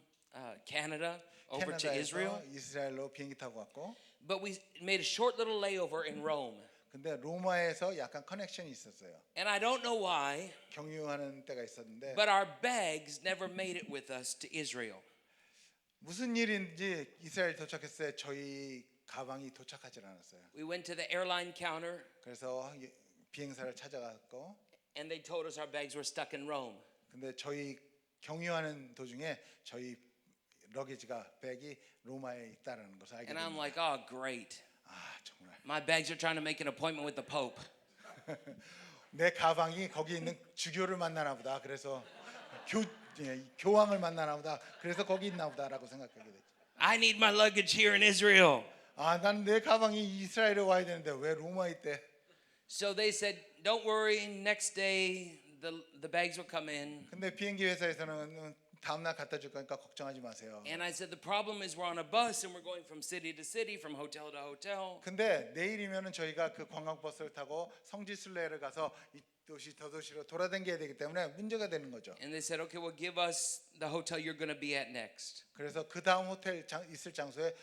Canada over to Israel, 캐나다에서 이스라엘로 비행기 타고 왔고, but we made a short little layover in Rome. 근데 로마에서 약간 커넥션이 있었어요. And I don't know why, 경유하는 때가 있었는데 but our bags never made it with us to Israel. 무슨 일인지 이스라엘 도착했을 때 저희 가방이 도착하지 않았어요. We went to the airline counter 그래서 비행사를 찾아갔고, and they told us our bags were stuck in Rome. 근데 저희 경유하는 도중에 저희 러기지가 백이 로마에 있다라는 것을 알게 And I'm 됩니다. like, oh, great. 아 정말 My bags are trying to make an appointment with the Pope. 내 가방이 거기 있는 주교를 만나나 보다. 그래서 교황을 만나나 보다. 그래서 거기 있나 보다라고 생각하게 됐죠. I need my luggage here in Israel. 아, 난 내 가방이 이스라엘에 와야 되는데 왜 로마에 있대? So they said, don't worry, next day the bags will come in. 근데 비행기 회사에서는 다음 날 갖다 줄 거니까 걱정하지 마세요. And I said, the problem is we're on a bus and we're going from city to city, from hotel to hotel. 근데 내일이면은 저희가 그 관광버스를 타고 성지순례를 가서 이 도시 저 도시로 돌아다녀야 되기 때문에 문제가 되는 거죠. And they said, okay, well, give us the hotel you're going to be at next. 그래서 그 다음 호텔 있을 장소에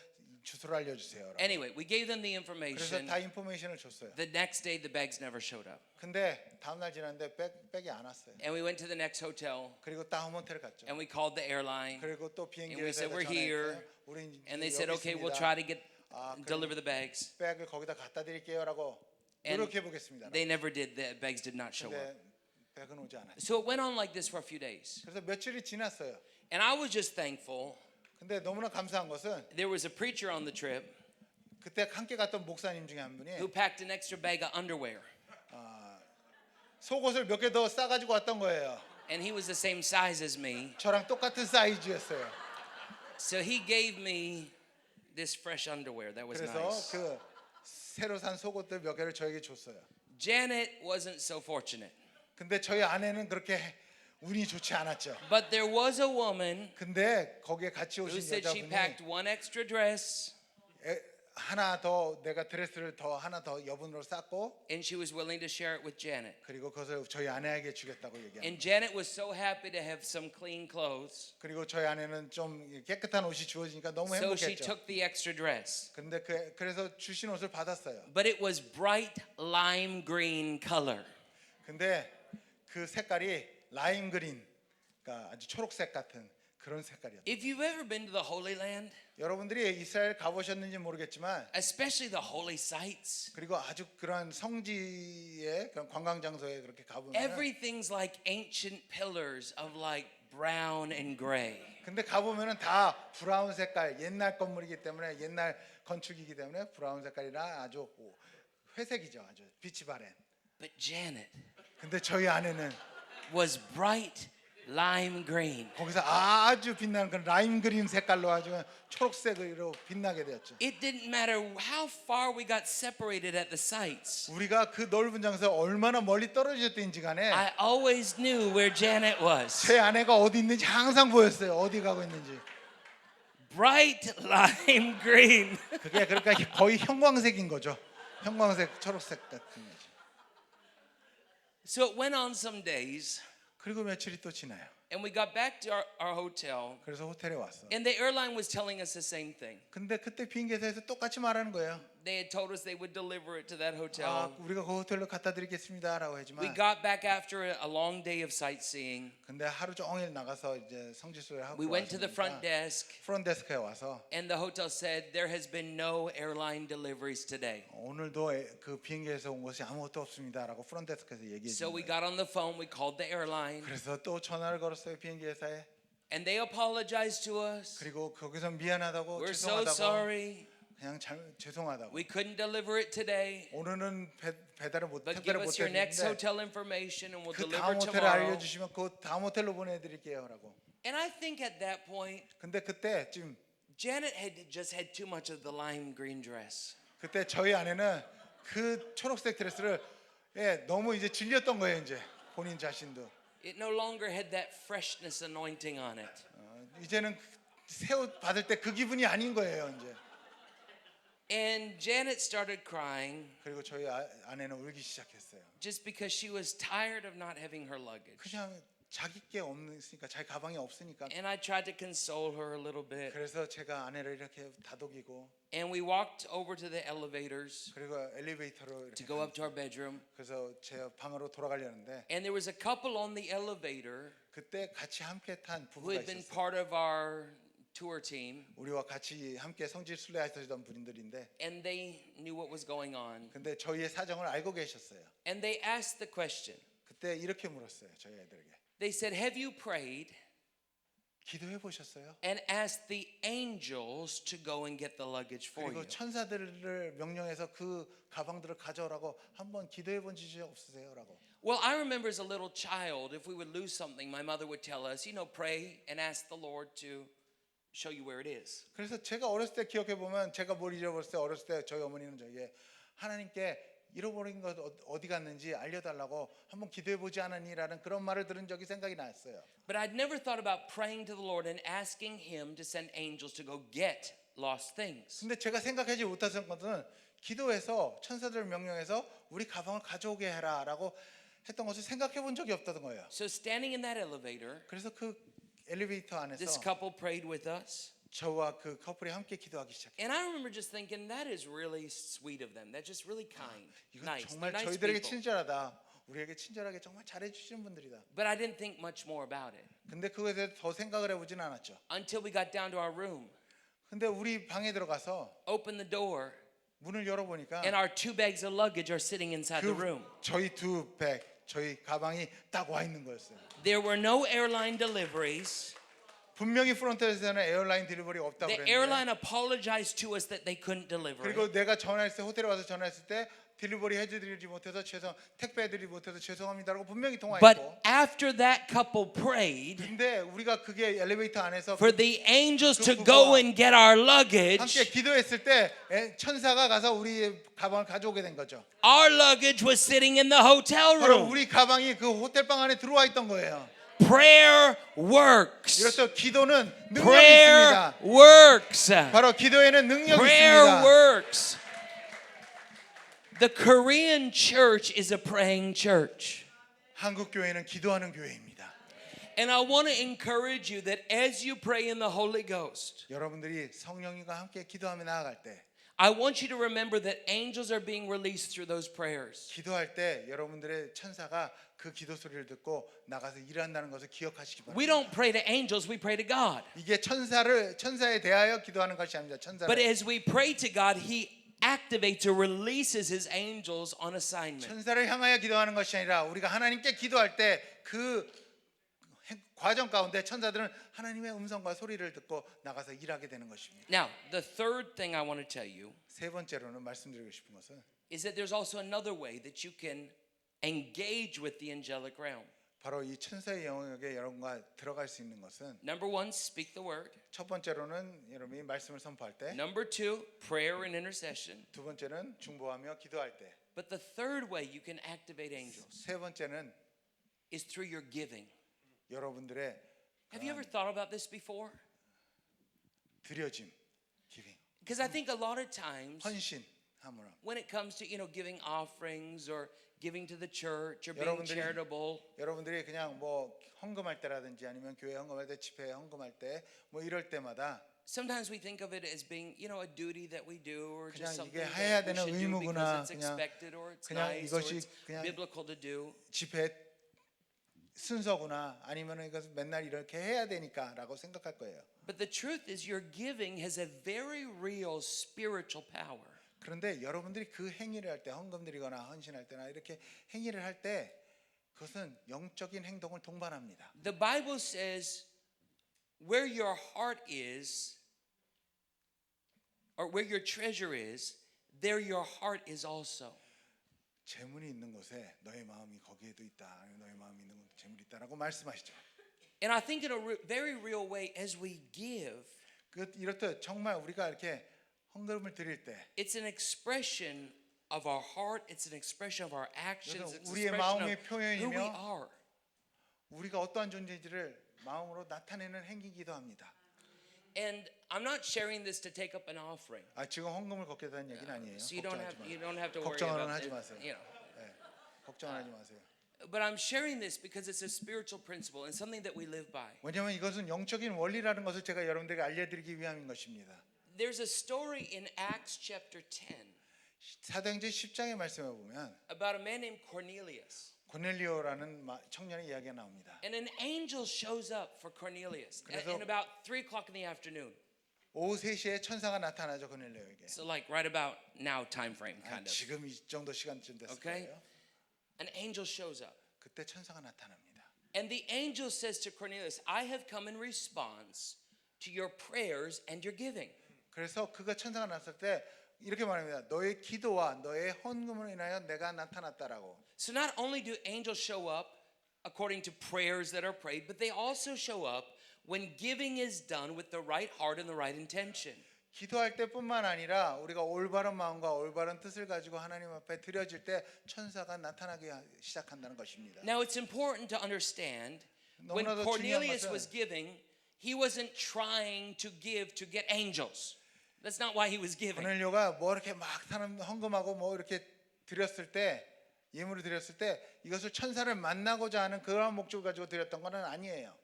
주소를 알려주세요. Anyway, we gave them the 그래서 information. 다 인포메이션을 줬어요. The next day, the bags never showed up. 근데 다음 날 지났는데 백이 안 왔어요. And we went to the next hotel 그리고 다음 호텔을 갔죠. and we called the airline. 그리고 또 비행기 And we said, 회사에서 we're here. 전화했어요. 우린 And they 여기 said, okay, we'll 있습니다. try to get 그럼- deliver the bags. 백을 거기다 갖다 드릴게요라고 And 노력해 보겠습니다. They never did. The bags did not show up. 근데 백은 오지 않았어요. So it went on like this for a few days. 그래서 며칠이 지났어요. And I was just thankful. 근데 너무나 감사한 것은 There was a preacher on the trip 그때 함께 갔던 목사님 중에 한 분이 who packed an extra bag of underwear. 속옷을 몇 개 더 싸가지고 왔던 거예요. And he was the same size as me. 저랑 똑같은 사이즈였어요. So he gave me this fresh underwear. That was 그래서 nice. 그 새로 산 속옷들 몇 개를 저에게 줬어요. Janet wasn't so fortunate. 근데 저희 아내는 그렇게 운이 좋지 않았죠. But there was a woman 근데 거기에 같이 who 오신 said she 여자분이 packed one extra dress 하나 더 내가 드레스를 더 하나 더 여분으로 쌌고 and she was willing to share it with Janet. 그리고 그것을 저희 아내에게 주겠다고 얘기합니다. And Janet was so happy to have some clean clothes. 그리고 저희 아내는 좀 깨끗한 옷이 주어지니까 너무 So she 행복했죠. took the extra dress. 근데 그래서 주신 옷을 받았어요. But it was bright lime green color. 근데 그 색깔이 라임 그린, 그러니까 아주 초록색 같은 그런 색깔이었어요. If you've ever been to the Holy Land, 여러분들이 이스라엘 가보셨는지 모르겠지만 especially the holy sites, 그리고 아주 그런 성지의 그런 관광 장소에 그렇게 가보면 everything's like ancient pillars of like brown and gray. 근데 가보면은 다 브라운 색깔 옛날 건물이기 때문에 옛날 건축이기 때문에 브라운 색깔이라 아주 회색이죠. 아주 빛이 바랜. But Janet 근데 저희 아내는 was bright lime green. 거기서 아주 빛나는 그 라임 그린 색깔로 아주 초록색으로 빛나게 되었죠. It didn't matter how far we got separated at the sites. 우리가 그 넓은 장소에 얼마나 멀리 떨어졌든지 간에 I always knew where Janet was. 제 아내가 어디 있는지 항상 보였어요. 어디 가고 있는지. Bright lime green. 그게 그러니까 거의 형광색인 거죠. 형광색, 초록색 같은 거죠. So it went on some days, 그리고 며칠이 또 지나요. and we got back to our hotel, 그래서 호텔에 왔어. and the airline was telling us the same thing. 근데 그때 비행기에서 똑같이 말하는 거예요. They had told us they would deliver it to that 아, hotel. 우리가 그 호텔로 갖다 드리겠습니다라고 We 하지만 got back after a long day of sightseeing. 근데 하루 종일 나가서 이제 성지순례 하고 We went to the front 왔으니까 desk, 프론데스크에 와서 and the hotel said there has been no airline deliveries today. 오늘도 그 비행기에서 온 것이 아무것도 없습니다라고 프론데스크에서 얘기해 So 준 we 거예요. got on the phone, we called the airline, 그래서 또 전화를 걸었어요 비행기 회사에. and they apologized to us. 그리고 거기서 미안하다고 We're so 죄송하다고 sorry. 그냥 죄송하다고. We couldn't deliver it today. 오늘은 배달을 못 But give 택배를 못 us your next 해주는데 hotel information and we'll 그 deliver 다음 호텔을 tomorrow. 알려주시면 그 다음 호텔로 보내드릴게요라고. And I think at that point, 근데 그때 지금 Janet had just had too much of the lime green dress. 그때 저희 아내는 그 초록색 드레스를 너무 이제 질렸던 거예요 이제 본인 자신도. It no longer had that freshness anointing on it. 이제는 새 옷 받을 때 그 기분이 아닌 거예요 이제. And Janet started crying 그리고 저희 아내는 울기 시작했어요. just because she was tired of not having her luggage. 그냥 자기 게 없으니까 자기 가방이 없으니까. And I tried to console her a little bit. 그래서 제가 아내를 이렇게 다독이고 And we walked over to the elevators 그리고 엘리베이터로 to 이렇게 go up to our bedroom. 그래서 제 방으로 돌아가려는데 And there was a couple on the elevator 그때 같이 함께 탄 who 부부가 had been 있었어요. part of our tour team. 우리와 같이 함께 성지 순례하시던 분들인데 And they knew what was going on. 근데 저희의 사정을 알고 계셨어요. And they asked the question. 그때 이렇게 물었어요. 저희 애들에게. They said, "Have you prayed 기도해 보셨어요? and asked the angels to go and get the luggage for you?" 그리고 천사들을 명령해서 그 가방들을 가져오라고 한번 기도해 본 적이 없으세요라고. Well, I remember as a little child, if we would lose something, my mother would tell us, pray and ask the Lord to show you where it is. 그래서 제가 어렸을 때 기억해 보면 제가 뭘 잃어버렸을 때 어렸을 때 저희 어머니는 저에게 하나님께 잃어버린 것 어디 갔는지 알려달라고 한번 기도해 보지 않았니라는 그런 말을 들은 적이 생각이 났어요. But I'd never thought about praying to the Lord and asking Him to send angels to go get lost things. 근데 제가 생각하지 못했던 것은 기도해서 천사들을 명령해서 우리 가방을 가져오게 해라라고 했던 것을 생각해 본 적이 없다던 거예요. So standing in that elevator, 그래서 그 엘리베이터 this 안에서 couple prayed with us. 저와 그 커플이 함께 기도하기 시작해요. And I remember just thinking, that is really sweet of them. That's just really kind, 이건 nice. They're 정말 nice 저희들에게 people. 친절하다. 우리에게 친절하게 정말 잘해 주시는 분들이다. But I didn't think much more about it 근데 그거에 대해서 더 생각을 해보진 않았죠. until we got down to our room, 근데 우리 방에 들어가서 opened the door, 문을 열어보니까 and our 2 bags of luggage are sitting inside the room. 저희 두 백, 저희 가방이 딱 와 있는 거였어요. There were no airline deliveries. 분명히 프론트에서는 에어라인 딜리버리 없다고 The 그랬는데 airline apologized to us that they couldn't deliver 그리고 it. 내가 전화했을 때 호텔에 와서 전화했을 때 딜리버리 해드리지 못해서 택배해드리지 못해서 죄송합니다라고 분명히 But 통화했고 after that couple prayed 근데 우리가 그게 엘리베이터 안에서 for the angels to 그 go 부부와 and get our 함께 luggage, 기도했을 때 천사가 가서 우리 가방을 가져오게 된 거죠. our luggage was sitting in the hotel 바로 room. 우리 가방이 그 호텔방 안에 들어와 있던 거예요. Prayer works. 이래서 기도는 능력이 Prayer 있습니다. works. 바로 기도에는 능력이 Prayer 있습니다. works. The Korean church is a praying church. 한국 교회는 기도하는 교회입니다. And I want to encourage you that as you pray in the Holy Ghost, 여러분들이 성령님과 함께 기도하며 나아갈 때 I want you to remember that angels are being released through those prayers. 기도할 때 여러분들의 천사가 그 기도 소리를 듣고 나가서 일한다는 것을 기억하시기 바랍니다. We don't pray to angels, we pray to God. 이게 천사에 대하여 기도하는 것이 아닙니다. But as we pray to God, He activates or releases His angels on assignment. 천사를 향하여 기도하는 것이 아니라 우리가 하나님께 기도할 때 그 과정 가운데 천사들은 하나님의 음성과 소리를 듣고 나가서 일하게 되는 것입니다. Now, the third thing I want to tell you 세 번째로는 말씀드리고 싶은 것은 is that there's also another way that you can engage with the angelic realm. 바로 이 천사의 영역에 여러분과 들어갈 수 있는 것은 Number one, speak the word. 첫 번째로는 여러분이 말씀을 선포할 때, Number two, prayer and intercession. 두 번째는 중보하며 기도할 때, But the third way you can activate angels 세 번째는 is through your giving. 여러분들의 Have you ever thought about this before? 드려짐, giving, Because I think a lot of times 헌신함으로. when it comes to, giving offerings or giving to the church or being 여러분들이- charitable, 여러분들이 그냥 뭐 헌금할 때라든지 아니면 교회 헌금할 때, 집회 헌금할 때, 뭐 이럴 때마다 sometimes we think of it as being, a duty that we do or 그냥 just something 이게 that 해야 we 되는 should do 의무구나, because it's 그냥- expected or it's 그냥 nice or 이것이 it's 그냥- biblical to do. 집회 순서구나, 아니면 이것은 맨날 이렇게 해야 되니까라고 생각할 거예요. But the truth is your giving has a very real spiritual power. 그런데 여러분들이 그 행위를 할 때, 헌금 드리거나 헌신할 때나 이렇게 행위를 할 때 그것은 영적인 행동을 동반합니다. The Bible says where your heart is or where your treasure is, there your heart is also. 재물이 있는 곳에 너의 마음이 거기에도 있다. 아니면 너의 마음이 있는 곳에 재물이 있다라고 말씀하시죠. And I think in a very real way as we give, 이렇듯 정말 우리가 이렇게 헌금을 드릴 때 it's an expression of our heart, it's an expression of our actions, 그래서 it's an 우리의 expression 마음의 of who we 표현이며 are. 우리가 어떠한 존재인지를 마음으로 나타내는 행위이기도 합니다. And I'm not sharing this to take up an offering. 지금 헌금을 걷겠다는 얘기는 아니에요. So you don't have to worry 걱정은 about 하지 it, 마세요. you know. 네, 걱정은 하지 마세요. But I'm sharing this because it's a spiritual principle and something that we live by. 왜냐하면 이것은 영적인 원리라는 것을 제가 여러분들에게 알려드리기 위함인 것입니다. There's a story in Acts chapter 10 사도행전 10장의 말씀에 보면 about a man named Cornelius. 고넬리오라는 청년의 이야기가 나옵니다. And an angel shows up for Cornelius 그래서- in about 3 o'clock in the afternoon. 오후 3시에 천사가 나타나죠, 고넬리오에게. So like right about now time frame kind of. 지금 이 정도 시간쯤 됐을 Okay. 거예요. An angel shows up. 그때 천사가 나타납니다. And the angel says to Cornelius, I have come in response to your prayers and your giving. 그래서 그가 천사가 났을 때 이렇게 말합니다. 너의 기도와 너의 헌금으로 인하여 내가 나타났다라고. So not only do angels show up according to prayers that are prayed, but they also show up when giving is done with the right heart and the right intention. 기도할 때뿐만 아니라 우리가 올바른 마음과 올바른 뜻을 가지고 하나님 앞에 드려질 때 천사가 나타나기 시작한다는 것입니다. Now it's important to understand when 너무나도 Cornelius 중요한 was 것은- giving, he wasn't trying to give to get angels. That's not why he was giving. 고넬료가 뭐 이렇게 막 사람 헌금하고 뭐 이렇게 드렸을 때 예물을 드렸을 때 이것을 천사를 만나고자 하는 그런 목적을 가지고 드렸던 것은 아니에요.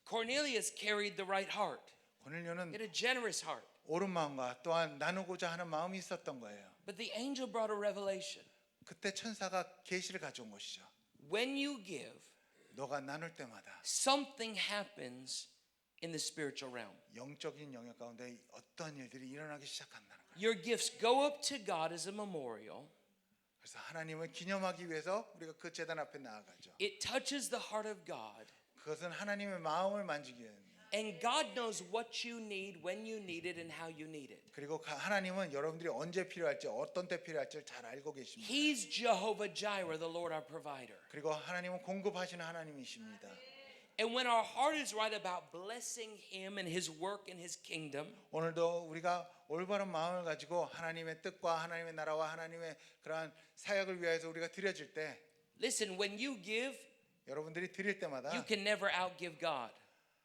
Cornelius carried the right heart. He 고넬료는 had a generous heart. 옳은 마음과 또한 나누고자 하는 마음이 있었던 거예요. But the angel brought a revelation. 그때 천사가 계시를 가져온 것이죠. When you give, 너가 나눌 때마다 something happens in the spiritual realm. 영적인 영역 가운데 어떤 일들이 일어나기 시작한다는 거예요. Your gifts go up to God as a memorial. 그래서 하나님을 기념하기 위해서 우리가 그 제단 앞에 나아가죠. It touches the heart of God. 그것은 하나님의 마음을 만지기 위해서. And God knows what you need, when you need it, and how you need it. 그리고 하나님은 여러분들이 언제 필요할지 어떤 때 필요할지를 잘 알고 계십니다. He's Jehovah Jireh, the Lord our provider. 그리고 하나님은 공급하시는 하나님이십니다. And when our heart is right about blessing Him and His work in His kingdom, 오늘도 우리가 올바른 마음을 가지고 하나님의 뜻과 하나님의 나라와 하나님의 그러한 사역을 위해서 우리가 드려질 때 listen, when you give, 여러분들이 드릴 때마다 you can never outgive God.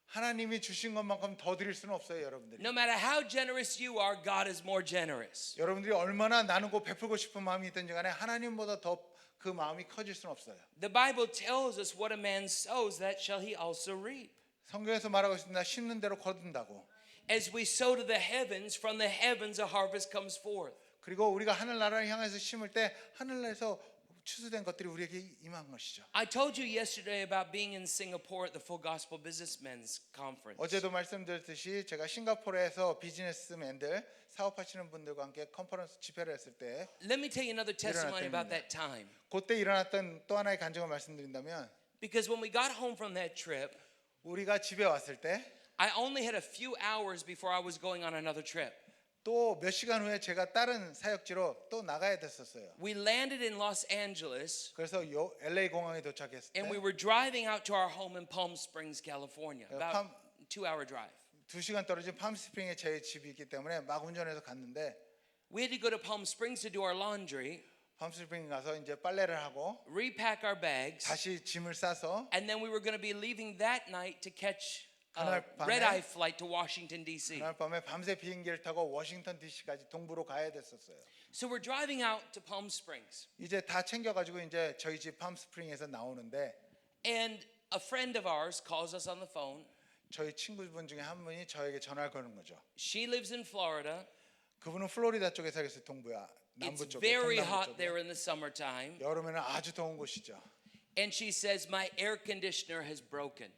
하나님이 주신 것만큼 더 드릴 수는 없어요, 여러분들이. No matter how generous you are, God is more generous. 여러분들이 얼마나 나누고 베풀고 싶은 마음이 있든지 간에 하나님보다 더 그 마음이 커질 수는 없어요. The Bible tells us what a man sows, that shall he also reap. 성경에서 말하고 있습니다. 심는 대로 거둔다고. As we sow to the heavens, from the heavens a harvest comes forth. 그리고 우리가 하늘나라를 향해서 심을 때 하늘나라에서 추수된 것들이 우리에게 임한 것이죠. I told you yesterday about being in Singapore at the Full Gospel Businessmen's Conference. 어제도 말씀드렸듯이 제가 싱가포르에서 비즈니스맨들 사업하시는 분들과 함께 컨퍼런스 집회를 했을 때 Let me tell you another testimony about that time. 그때 일어났던 또 하나의 간증을 말씀드린다면 Because when we got home from that trip, 우리가 집에 왔을 때 I only had a few hours before I was going on another trip. 또 몇 시간 후에 제가 다른 사역지로 또 나가야 됐었어요. We landed in Los Angeles 그래서 LA 공항에 도착했을 때 and we were driving out to our home in Palm Springs, California. About 2-hour drive. 2시간 떨어진 팜스프링에 제 집이 있기 때문에 막 운전해서 갔는데 We had to go to Palm Springs to do our laundry, 팜스프링 가서 이제 빨래를 하고 repack our bags, 다시 짐을 싸서 and then we were going to be leaving that night to catch a 그날 밤에- red-eye flight to Washington, D.C. 그날 밤에 밤새 비행기를 타고 워싱턴 DC까지 동부로 가야 됐었어요. So we're driving out to Palm Springs, 이제 다 챙겨가지고 이제 저희 집 팜스프링에서 나오는데 and a friend of ours calls us on the phone. 저희 친구분 중에 한 분이 저에게 전화를 거는 거죠. She lives in Florida. 그분은 플로리다 쪽에 살겠어요. 동부야, It's 남부 쪽에, very 동남부 hot 쪽에. there in the summertime. 여름에는 아주 더운 곳이죠. And she says, my air conditioner has broken.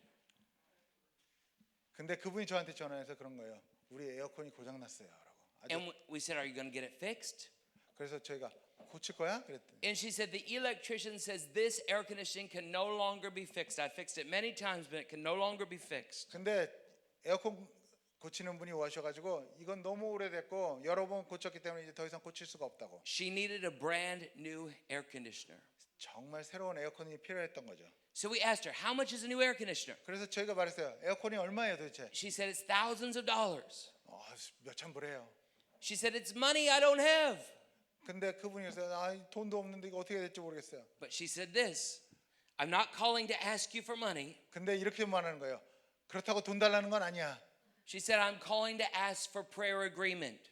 근데 그분이 저한테 전화해서 그런 거예요. 우리 에어컨이 고장 났어요라고. And we said, are you going to get it fixed? 그래서 저희가 고칠 거야? 그랬더니 And she said, the electrician says this air conditioning can no longer be fixed. I fixed it many times, but it can no longer be fixed. 근데 에어컨 고치는 분이 오셔가지고 이건 너무 오래됐고 여러 번 고쳤기 때문에 이제 더 이상 고칠 수가 없다고. She needed a brand new air conditioner. 정말 새로운 에어컨이 필요했던 거죠. So we asked her, how much is a new air conditioner? 그래서 저희가 말했어요. 에어컨이 얼마예요 도대체? She said, it's thousands of dollars. 몇천 불이에요. She said, it's money I don't have. 근데 그분이 그래서 돈도 없는데 이거 어떻게 될지 모르겠어요. But she said this, I'm not calling to ask you for money. 근데 이렇게 말하는 거예요. 그렇다고 돈 달라는 건 아니야. She said, I'm calling to ask for prayer agreement.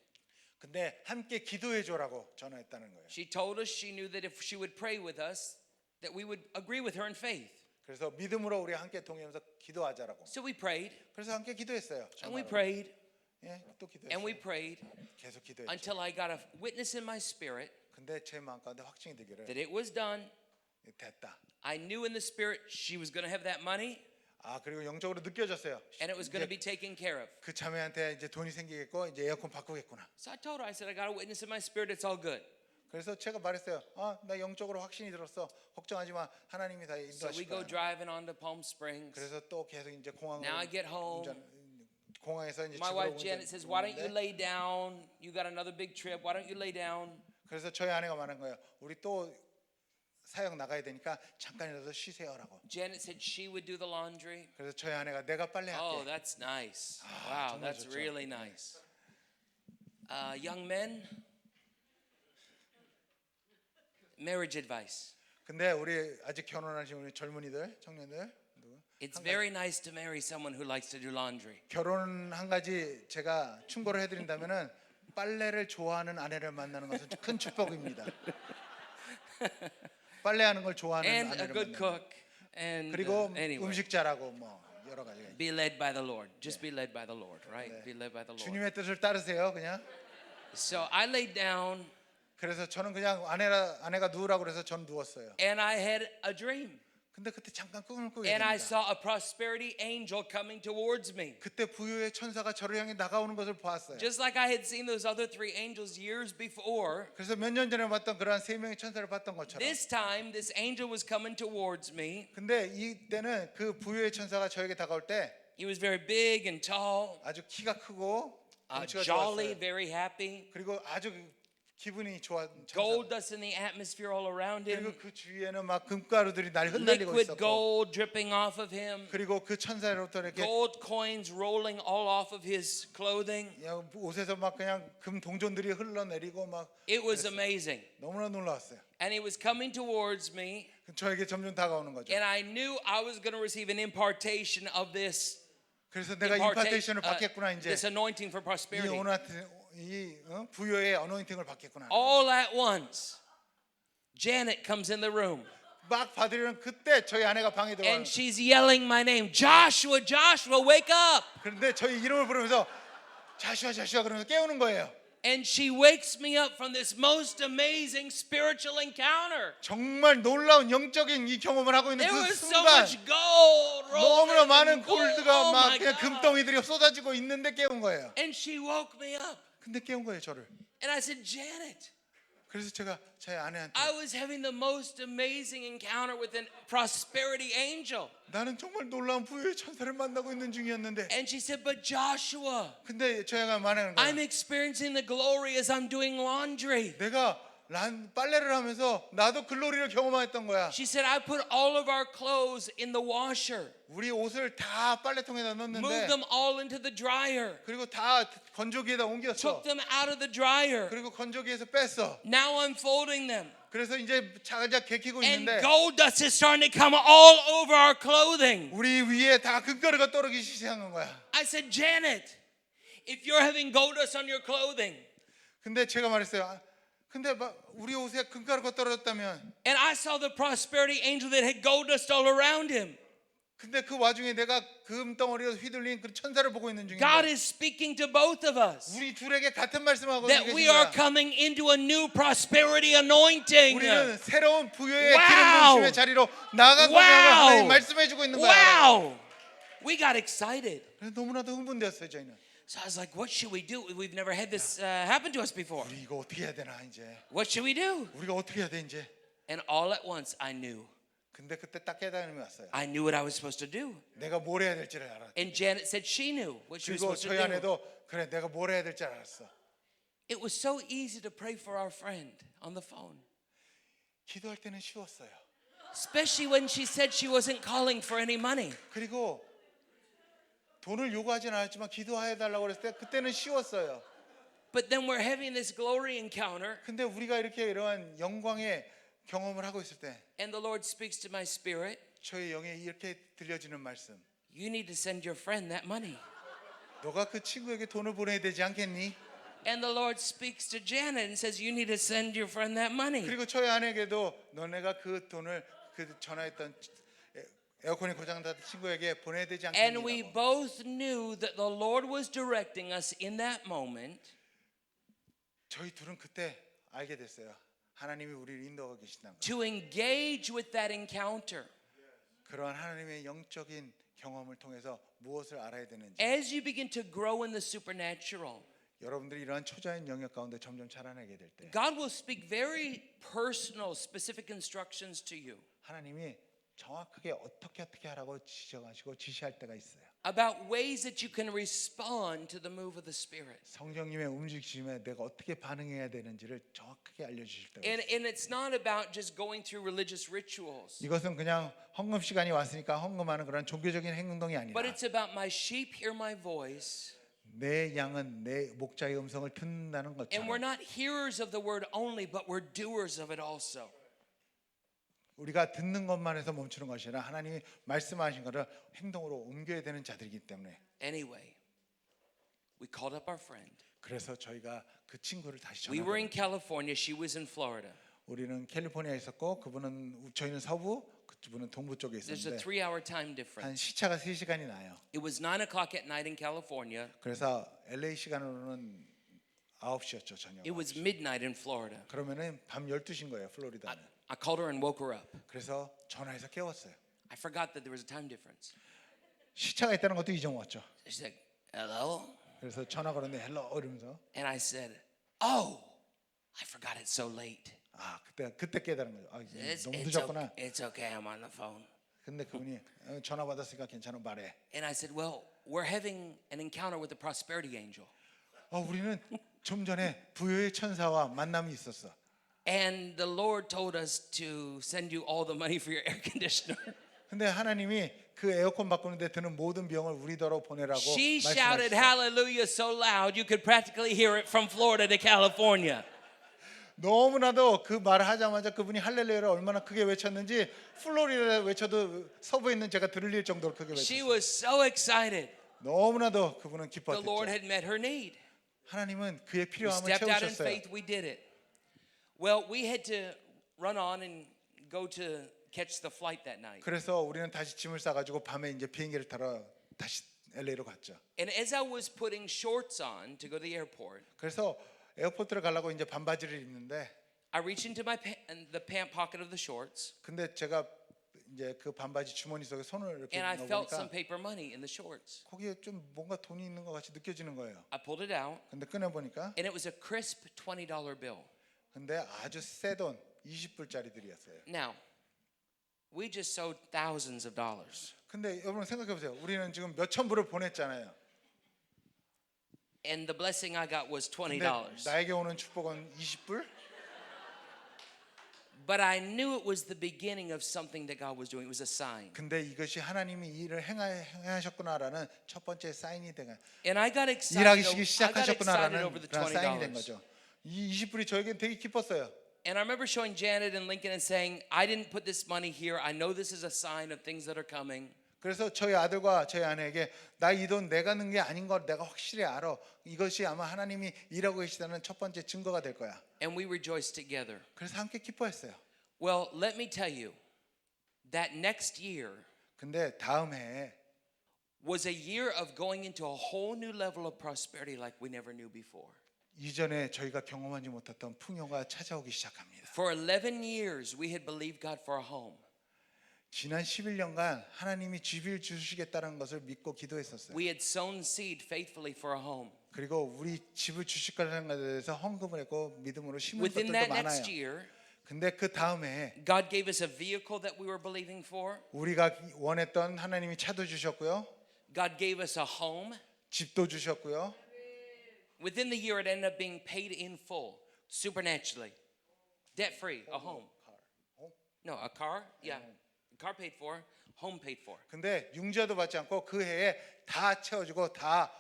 근데 함께 기도해 줘라고 전화했다는 거예요. She told us she knew that if she would pray with us, that we would agree with her in faith. 그래서 믿음으로 우리 함께 동의하면서 기도하자라고. So we prayed, 그래서 함께 기도했어요. and we 전화로. prayed, 예, 또 and we 기도했어요. prayed 계속 기도했죠. until I got a witness in my spirit 근데 제 마음 가운데 확증이 되기를 that it was done. 됐다. I knew in the spirit she was going to have that money, 그리고 영적으로 느껴졌어요. and it was going to 이제 be taken care of. 그 자매한테 이제 돈이 생기겠고 이제 에어컨 바꾸겠구나. So I told her, I said, I got a witness in my spirit. It's all good. 그래서 제가 말했어요. 나 영적으로 확신이 들었어. 걱정하지 마. 하나님이 다 So we 인도하실 go 거야. driving on to Palm Springs. 그래서 또 계속 이제 공항으로 Now I get home. 공항에서 이제 My 집으로 wife Janet says, why don't you lay down? You got another big trip. Why don't you lay down? 그래서 저희 아내가 말한 거예요. 우리 또 사역 나가야 되니까 잠깐이라도 쉬세요라고. Janet said she would do the laundry. 그래서 저희 아내가 내가 빨래할게. Oh, that's nice. Wow, 정말 that's 좋죠. really nice. Young men, marriage advice. 근데 우리 아직 결혼하신 우리 젊은이들, 청년들 누구? It's very nice to marry someone who likes to do laundry. 결혼 한 가지 제가 충고를 해드린다면은 빨래를 좋아하는 아내를 만나는 것은 큰 축복입니다. 빨래하는 걸 좋아하는 And a 아내를 good 만나는. cook. And 그리고 anyway, 음식 잘하고 뭐 여러 가지가 있죠. be led by the Lord. Just be led by the Lord, right? Be led by the Lord. 주님의 뜻을 따르세요, 그냥. So I laid down 그래서 저는 그냥 아내가 누우라고 그래서 전 누웠어요. and I had a dream. 근데 그때 잠깐 꿈을 꾸게 And I 됩니다. saw a prosperity angel coming towards me. 그때 부유의 천사가 저를 향해 나가오는 것을 보았어요. Just like I had seen those other three angels years before, 그래서 몇 년 전에 봤던 그러한 세 명의 천사를 봤던 것처럼. this time this angel was coming towards me. 근데 이때는 그 부유의 천사가 저에게 다가올 때 He was very big and tall, 아주 키가 크고 덩치가 jolly, 좋았어요. very happy. 그리고 아주 기분이 좋은 천사. Gold dust in the atmosphere all around 그리고 him. 그 주위에는 막 금가루들이 날 흩날리고 Liquid 있었고. gold dripping off of him. 그리고 그 천사로부터 이렇게 Gold coins rolling all off of his clothing. 옷에서 막 그냥 금 동전들이 흘러내리고 막 It was amazing. 너무나 놀라웠어요. And he was coming towards me, 저에게 점점 다가오는 거죠. and I knew I was going to receive an impartation of this 그래서 내가 임파테이션을 받겠구나 이제 this anointing for 이 prosperity. 부여의 어노인팅을 받겠구나. All at once, Janet comes in the room, 막 받으려는 그때 저희 아내가 방에 들어와요. and she's yelling my name, Joshua, Joshua, wake up! 그런데 저희 이름을 부르면서 자슈아 그러면서 깨우는 거예요. And she wakes me up from this most amazing spiritual encounter. 정말 놀라운 영적인 이 경험을 하고 있는 There 그 was so 순간 much gold 너무나 rolling 많은 and gold. 골드가 Oh 막 my 그냥 God. 금덩이들이 쏟아지고 있는데 깨운 거예요. And she woke me up. 근데 깨운 거예요 저를. And I said, Janet, 그래서 제가 제 아내한테 I was having the most amazing encounter with a prosperity angel. 나는 정말 놀라운 부유의 천사를 만나고 있는 중이었는데 And she said, but Joshua, 근데 저희가 말하는 거야. I'm experiencing the glory as I'm doing laundry. 내가 빨래를 하면서 나도 글로리를 경험했던 거야. She said, I put all of our clothes in the washer, 우리 옷을 다 빨래통에다 moved 넣었는데 them all into the dryer, 그리고 다 건조기에다 옮겼어. took them out of the dryer. 그리고 건조기에서 뺐어. Now I'm folding them. 그래서 이제 차가작 개키고 And 있는데 gold dust is starting to come all over our clothing. 우리 위에 다 금가루가 떨어지기 시작한 거야. I said, Janet, if you're having gold dust on your clothing, 근데 제가 말했어요. 근데 막 우리 옷에 금가루가 떨어졌다면 and I saw the prosperity angel that had gold dust all around him. 근데 그 와중에 내가 금덩어리로 휘둘린 그 천사를 보고 있는 God 중인데 is speaking to both of us 우리 둘에게 같은 말씀하고 that 계신 we are 거야. coming into a new prosperity anointing. 우리는 새로운 부여의 와우. 기름 부심의 자리로 나아가고 있는 걸 와우. 하나님 말씀해 주고 있는 거야. Wow! We got excited. 그래서 너무나도 흥분되었어요 저희는. So I was like, what should we do? We've never had this happen to us before. 우리 이거 어떻게 해야 되나 이제. What should we do? 우리가 어떻게 해야 돼 이제. And all at once I knew. 근데 그때 딱 깨달음이 왔어요. I knew what I was supposed to do. 내가 뭘 해야 될지를 알아. And Janet said she knew what she was 그리고 supposed to 저희 do. 아내도 그래 내가 뭘 해야 될지 알았어. It was so easy to pray for our friend on the phone. 기도할 때는 쉬웠어요. Especially when she said she wasn't calling for any money. 그리고 돈을 요구하진 않았지만 기도해 달라고 그랬을 때 그때는 쉬웠어요. But then we're having this glory encounter, 근데 우리가 이렇게 이러한 영광의 경험을 하고 있을 때 and the Lord speaks to my spirit. 저의 영에 이렇게 들려지는 말씀. You need to send your friend that money. 너가 그 친구에게 돈을 보내야 되지 않겠니? And the Lord speaks to Janet and says, you need to send your friend that money. 그리고 저희 아내에게도 너네가 그 돈을 그 전화했던 에어컨이 고장난 친구에게 보내야 되지 And we 않겠니? both knew that the Lord was directing us in that moment 저희 둘은 그때 알게 됐어요. 하나님이 우리를 인도하고 계신다는 거. to engage with that encounter. 그러한 하나님의 영적인 경험을 통해서 무엇을 알아야 되는지. As you begin to grow in the supernatural, 여러분들이 이러한 초자연 영역 가운데 점점 자라나게 될 때 God will speak very personal, specific instructions to you 하나님이 정확하게 어떻게 하라고 지정하시고 지시할 때가 있어요. about ways that you can respond to the move of the Spirit. 성령님의 움직임에 내가 어떻게 반응해야 되는지를 정확하게 알려주실 때가 있어요. And it's not about just going through religious rituals, 이것은 그냥 헌금 시간이 왔으니까 헌금하는 그런 종교적인 행동이 아니라 but it's about my sheep hear my voice. 내 양은 내 목자의 음성을 듣는다는 And we're 것처럼 not hearers of the word only, but we're doers of it also. 우리가 듣는 것만 해서 멈추는 것이 아니라 하나님이 말씀하신 것을 행동으로 옮겨야 되는 자들이기 때문에 Anyway, we called up our friend. 그래서 저희가 그 친구를 다시 We were in 전화했어요. California. She was in Florida. 우리는 캘리포니아에 있었고 그분은 저희는 서부 그분은 동부 쪽에 There's a 있었는데 3-hour time 한 difference. 시차가 3시간이 나요. It was 9 o'clock at night in California. 그래서 LA 시간으로는 9시였죠 저녁. It was midnight in Florida. 그러면은 밤 12시인 거예요 플로리다는. I called her and woke her up. 그래서 전화해서 깨웠어요. I forgot that there was a time difference. 시차가 있다는 것도 잊어먹었죠. She said, hello? 그래서 전화 걸었는데 헬로 이러면서 And I said, oh, I forgot it's so late. 아 그때 깨달은 거죠. 아 이제 너무 It's 늦었구나. okay, I'm on the phone. 근데 그분이 전화 받았으니까 괜찮아 말해. And I said, well, we're having an encounter with the prosperity angel. 우리는 좀 전에 부여의 천사와 만남이 있었어. And the Lord told us to send you all the money for your air conditioner. 근데 하나님이 그 에어컨 바꾸는데 드는 모든 비용을 우리더러 보내라고 She shouted 말씀하셨어요. hallelujah so loud you could practically hear it from Florida to California. 너무나도 그 말을 하자마자 그분이 할렐루야를 얼마나 크게 외쳤는지 플로리다에 외쳐도 서부에 있는 제가 들릴 정도로 크게 She 외쳤어요. was so excited. 너무나도 그분은 The Lord 기뻤죠. had met her need. 하나님은 그의 We 필요함을 stepped out in 채우셨어요. faith, we did it. Well, we had to run on and go to catch the flight that night. 그래서 우리는 다시 짐을 싸가지고 밤에 이제 비행기를 타러 다시 LA로 갔죠. And as I was putting shorts on to go to the airport, 그래서 에어포트를 가려고 이제 반바지를 입는데 I reached into the pant pocket of the shorts 근데 제가 이제 그 반바지 주머니 속에 손을 이렇게 and I felt some 넣어보니까 paper money in the shorts. 거기에 좀 뭔가 돈이 있는 것 같이 느껴지는 거예요. I pulled it out 근데 꺼내 보니까 and it was a crisp $20 bill. 근데 아주 새 돈 20불짜리들이었어요. Now, we just sowed thousands of dollars. 근데 여러분 생각해 보세요. 우리는 지금 몇천 불을 보냈잖아요. And the blessing I got was 근데 $20. 나에게 오는 축복은 20불? But I knew it was the beginning of something that God was doing. It was a sign. 근데 이것이 하나님이 일을 행하셨구나라는 첫 번째 사인이 된 거예요. And I got excited. 일하기 I got excited 시작하셨구나라는 over the 그런 사인이 된 $20. 거죠. 이 20불이 저에겐 되게 기뻤어요. And I remember showing Janet and Lincoln and saying, I didn't put this money here. I know this is a sign of things that are coming. 그래서 저희 아들과 저희 아내에게 나 이 돈 내가 넣은 게 아닌 걸 내가 확실히 알아. 이것이 아마 하나님이 일하고 계시다는 첫 번째 증거가 될 거야. And we rejoiced together. 그래서 함께 기뻐했어요. Well, let me tell you, that next year 근데 다음 해에 was a year of going into a whole new level of prosperity like we never knew before. 이전에 저희가 경험하지 못했던 풍요가 찾아오기 시작합니다. For 11 years, we had believed God for a home. 지난 11년간 하나님이 집을 주시겠다는 것을 믿고 기도했었어요. We had sown seed faithfully for a home. 그리고 우리 집을 주실 거라는 것에 대해서 헌금을 했고 믿음으로 심은 Within 것들도 that 많아요. next year, 근데 그 다음에 God gave us a vehicle that we were believing for. 우리가 원했던 하나님이 차도 주셨고요. God gave us a home. 집도 주셨고요. Within the year, it ended up being paid in full, supernaturally, debt free, a home. No, a car? Yeah. A car paid for, home paid for. 근데 융자도 받지 않고 그 해에 다 채워주고 다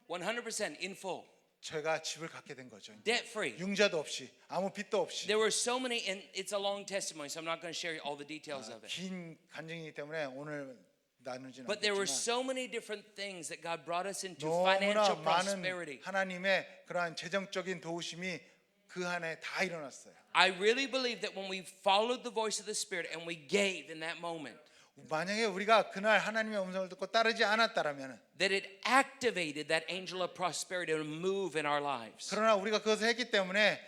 100% in full, 저희가 집을 갖게 된 거죠. debt free. 융자도 없이 아무 빚도 없이. There were so many, and it's a long testimony, so I'm not going to share all the details of it. 긴 간증이기 때문에 오늘 나누지는 But there were 않겠지만 so many different things that God brought us into 너무나 financial 많은 prosperity. 하나님의 그러한 재정적인 도우심이 그 한 해 다 일어났어요. I really believe that when we followed the voice of the Spirit and we gave in that moment, 만약에 우리가 그날 하나님의 음성을 듣고 따르지 않았다라면 that it activated that angel of prosperity to move in our lives. 그러나 우리가 그것을 했기 때문에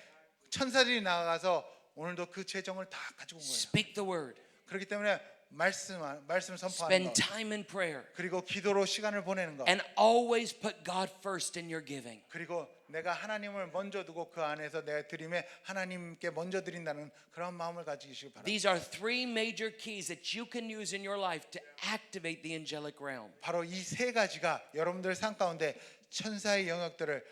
천사들이 나가서 오늘도 그 재정을 다 가지고 온 거예요. Speak the word. 그렇기 때문에 말씀을 선포하는 Spend 것 time in prayer. 그리고 기도로 시간을 보내는 것 And always put God first in your giving. 그리고 내가 하나님을 먼저 두고 그 안에서 내가 드림에 하나님께 먼저 드린다는 그런 마음을 가지시기 바랍니다. These are three major keys that you can use in your life to activate the angelic realm. 바로 이 세 가지가 여러분들 삶 가운데 천사의 영역들을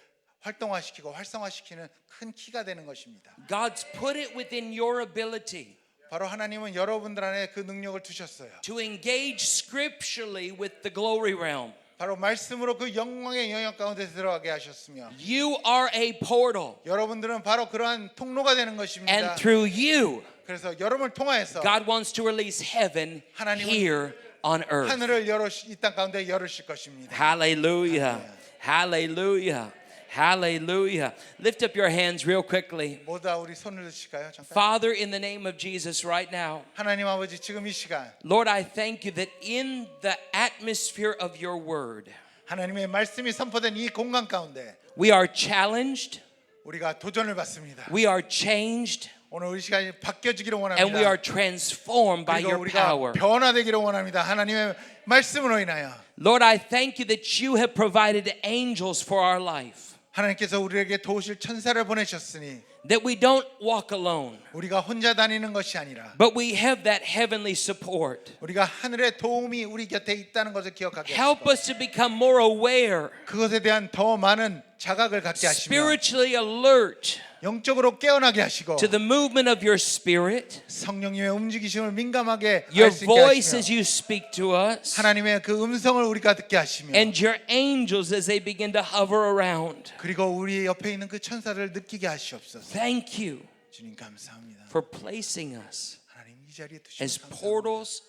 활동화시키고 활성화시키는 큰 키가 되는 것입니다. God's put it within your ability 바로 하나님은 여러분들 안에 그 능력을 두셨어요. to engage scripturally with the glory realm. 바로 말씀으로 그 영광의 영역 가운데 들어가게 하셨으며 You are a portal, 여러분들은 바로 그러한 통로가 되는 것입니다. and through you, 그래서 여러분을 통하여서 God wants to release heaven here on earth. 하늘을 이 땅 가운데 열으실 것입니다. Hallelujah. Hallelujah. Hallelujah. Lift up your hands real quickly. 모두 다 우리 손을 드실까요? 잠깐. Father, in the name of Jesus right now, 하나님 아버지 지금 이 시간 Lord, I thank you that in the atmosphere of your word, 하나님의 말씀이 선포된 이 공간 가운데 we are challenged, 우리가 도전을 받습니다. we are changed, 오늘 우리 시간이 바뀌어지기를 and we are 원합니다. transformed by 그리고 your 우리가 power. 변화되기를 원합니다. 하나님의 말씀으로 인하여 Lord, I thank you that you have provided angels for our life, 하나님께서 우리에게 도우실 천사를 보내셨으니 that we don't walk alone, 우리가 혼자 다니는 것이 아니라 but we have that heavenly support. 우리가 하늘의 도움이 우리 곁에 있다는 것을 기억하게 Help 하시고 us to become more aware, 그것에 대한 더 많은 자각을 갖게 하시며 spiritually alert 영적으로 깨어나게 하시고 to the movement of your spirit, 성령님의 움직이심을 민감하게 your 할 수 있게 voice as 하시며 you speak to us, 하나님의 그 음성을 우리가 듣게 하시며 and your angels as they begin to hover around. 그리고 우리 옆에 있는 그 천사를 느끼게 하시옵소서. Thank you 주님 감사합니다. for placing us 하나님 이 자리에 as 두시면 감사합니다. portals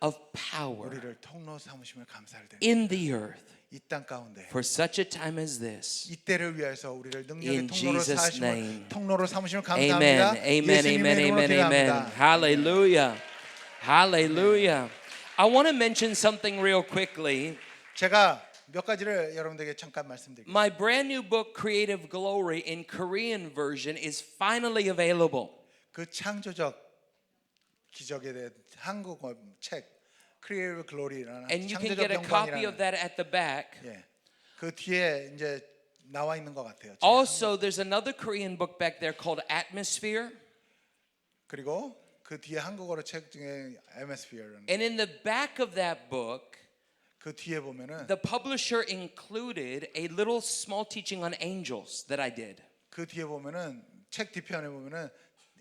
of power 우리를 통로 삼으심을 감사를 드립니다. in the earth 이 땅 가운데 for such a time as this. 이때를 위해서 우리를 능력의 In 통로로 Jesus' name. 통로로 삼으심을 Amen. 감사합니다. Amen. 예수님의 Amen. 이름으로 Amen. Amen. 기도합니다. Hallelujah. Hallelujah. I want to mention something real quickly. 제가 몇 가지를 여러분들에게 잠깐 말씀드릴게요. My brand new book, Creative Glory, in Korean version, is finally available. 그 창조적 기적에 대한 한국어 책 Creative Glory라는 And you can 창조적 get a copy 영광이라는 of that at the back. 예. 그 뒤에 이제 나와 있는 것 같아요. 제가 Also, there's another Korean book back there called Atmosphere. 그리고 그 뒤에 한국어로 책 중에 Atmosphere라는 And in the back of that book, 그 뒤에 보면은 the publisher included a little small teaching on angels that I did. 그 뒤에 보면은 책 뒤편에 보면은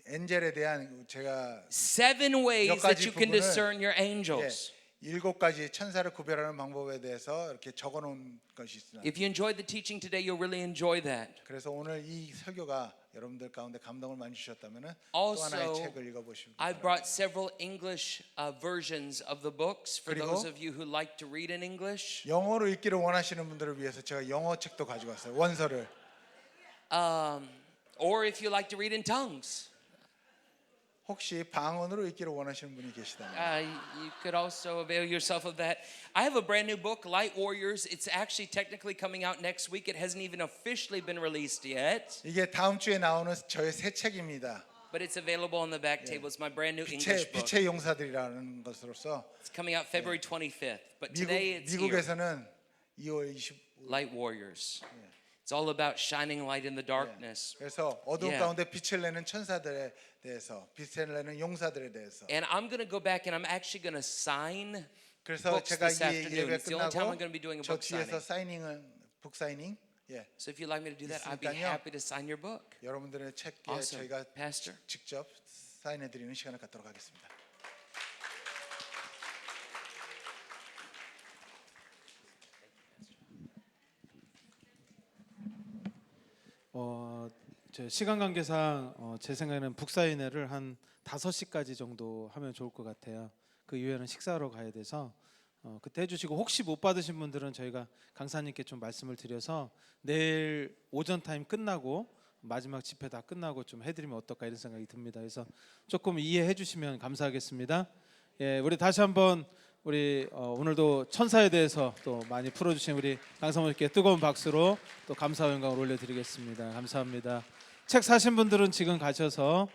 엔젤에 대한 제가 7 ways 몇 that 가지 you can 부분을 discern your angels. 7가지 천사를 구별하는 방법에 대해서 이렇게 적어놓은 것이 있습니다. If you enjoyed the teaching today, you'll really enjoy that. 그래서 오늘 이 설교가 여러분들 가운데 감동을 많이 주셨다면은 또 Also, 하나의 책을 읽어보시기 I 바랍니다. brought several English versions of the books for 그리고 those of you who like to read in English. 영어로 읽기를 원하시는 분들을 위해서 제가 영어 책도 가지고 왔어요. 원서를. Or if you like to read in tongues, 혹시 방언으로 읽기를 원하시는 분이 계시다면 you could also avail yourself of that. I have a brand new book, Light Warriors. It's actually technically coming out next week. It hasn't even officially been released yet, 이게 다음 주에 나오는 저의 새 책입니다. but it's available on the back table. It's my brand new English book. 빛의 용사들이라는 것으로서 It's coming out February 25th, but today it's here. 미국에서는 2월 25일. Light Warriors. It's all about shining light in the darkness. 그래서 어두운 Yeah. 가운데 빛을 내는 천사들에 대해서, 빛을 내는 용사들에 대해서. And I'm going to go back and I'm actually going to sign 그래서 books 제가 this 이 afternoon. 예배 It's the only time I'm 끝나고 going to be doing a 저 book 뒤에서 signing. 북 사이닝, 예, So if you'd like me to do that, I'd be 있으니까요. happy to sign your book. 여러분들의 책에 Awesome. 저희가 Pastor. 직접 사인해 드리는 시간을 갖도록 하겠습니다. 제 시간 관계상 제 생각에는 북사인회를 한 5시까지 정도 하면 좋을 것 같아요. 그 이후에는 식사하러 가야 돼서 그때 해주시고 혹시 못 받으신 분들은 저희가 강사님께 좀 말씀을 드려서 내일 오전 타임 끝나고 마지막 집회 다 끝나고 좀 해드리면 어떨까 이런 생각이 듭니다. 그래서 조금 이해해 주시면 감사하겠습니다. 예, 우리 다시 한번 우리 오늘도 천사에 대해서 또 많이 풀어주신 우리 강사모님께 뜨거운 박수로 또 감사와 영광을 올려드리겠습니다. 감사합니다. 책 사신 분들은 지금 가셔서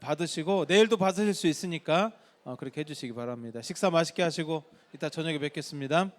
받으시고 내일도 받으실 수 있으니까 그렇게 해주시기 바랍니다. 식사 맛있게 하시고 이따 저녁에 뵙겠습니다.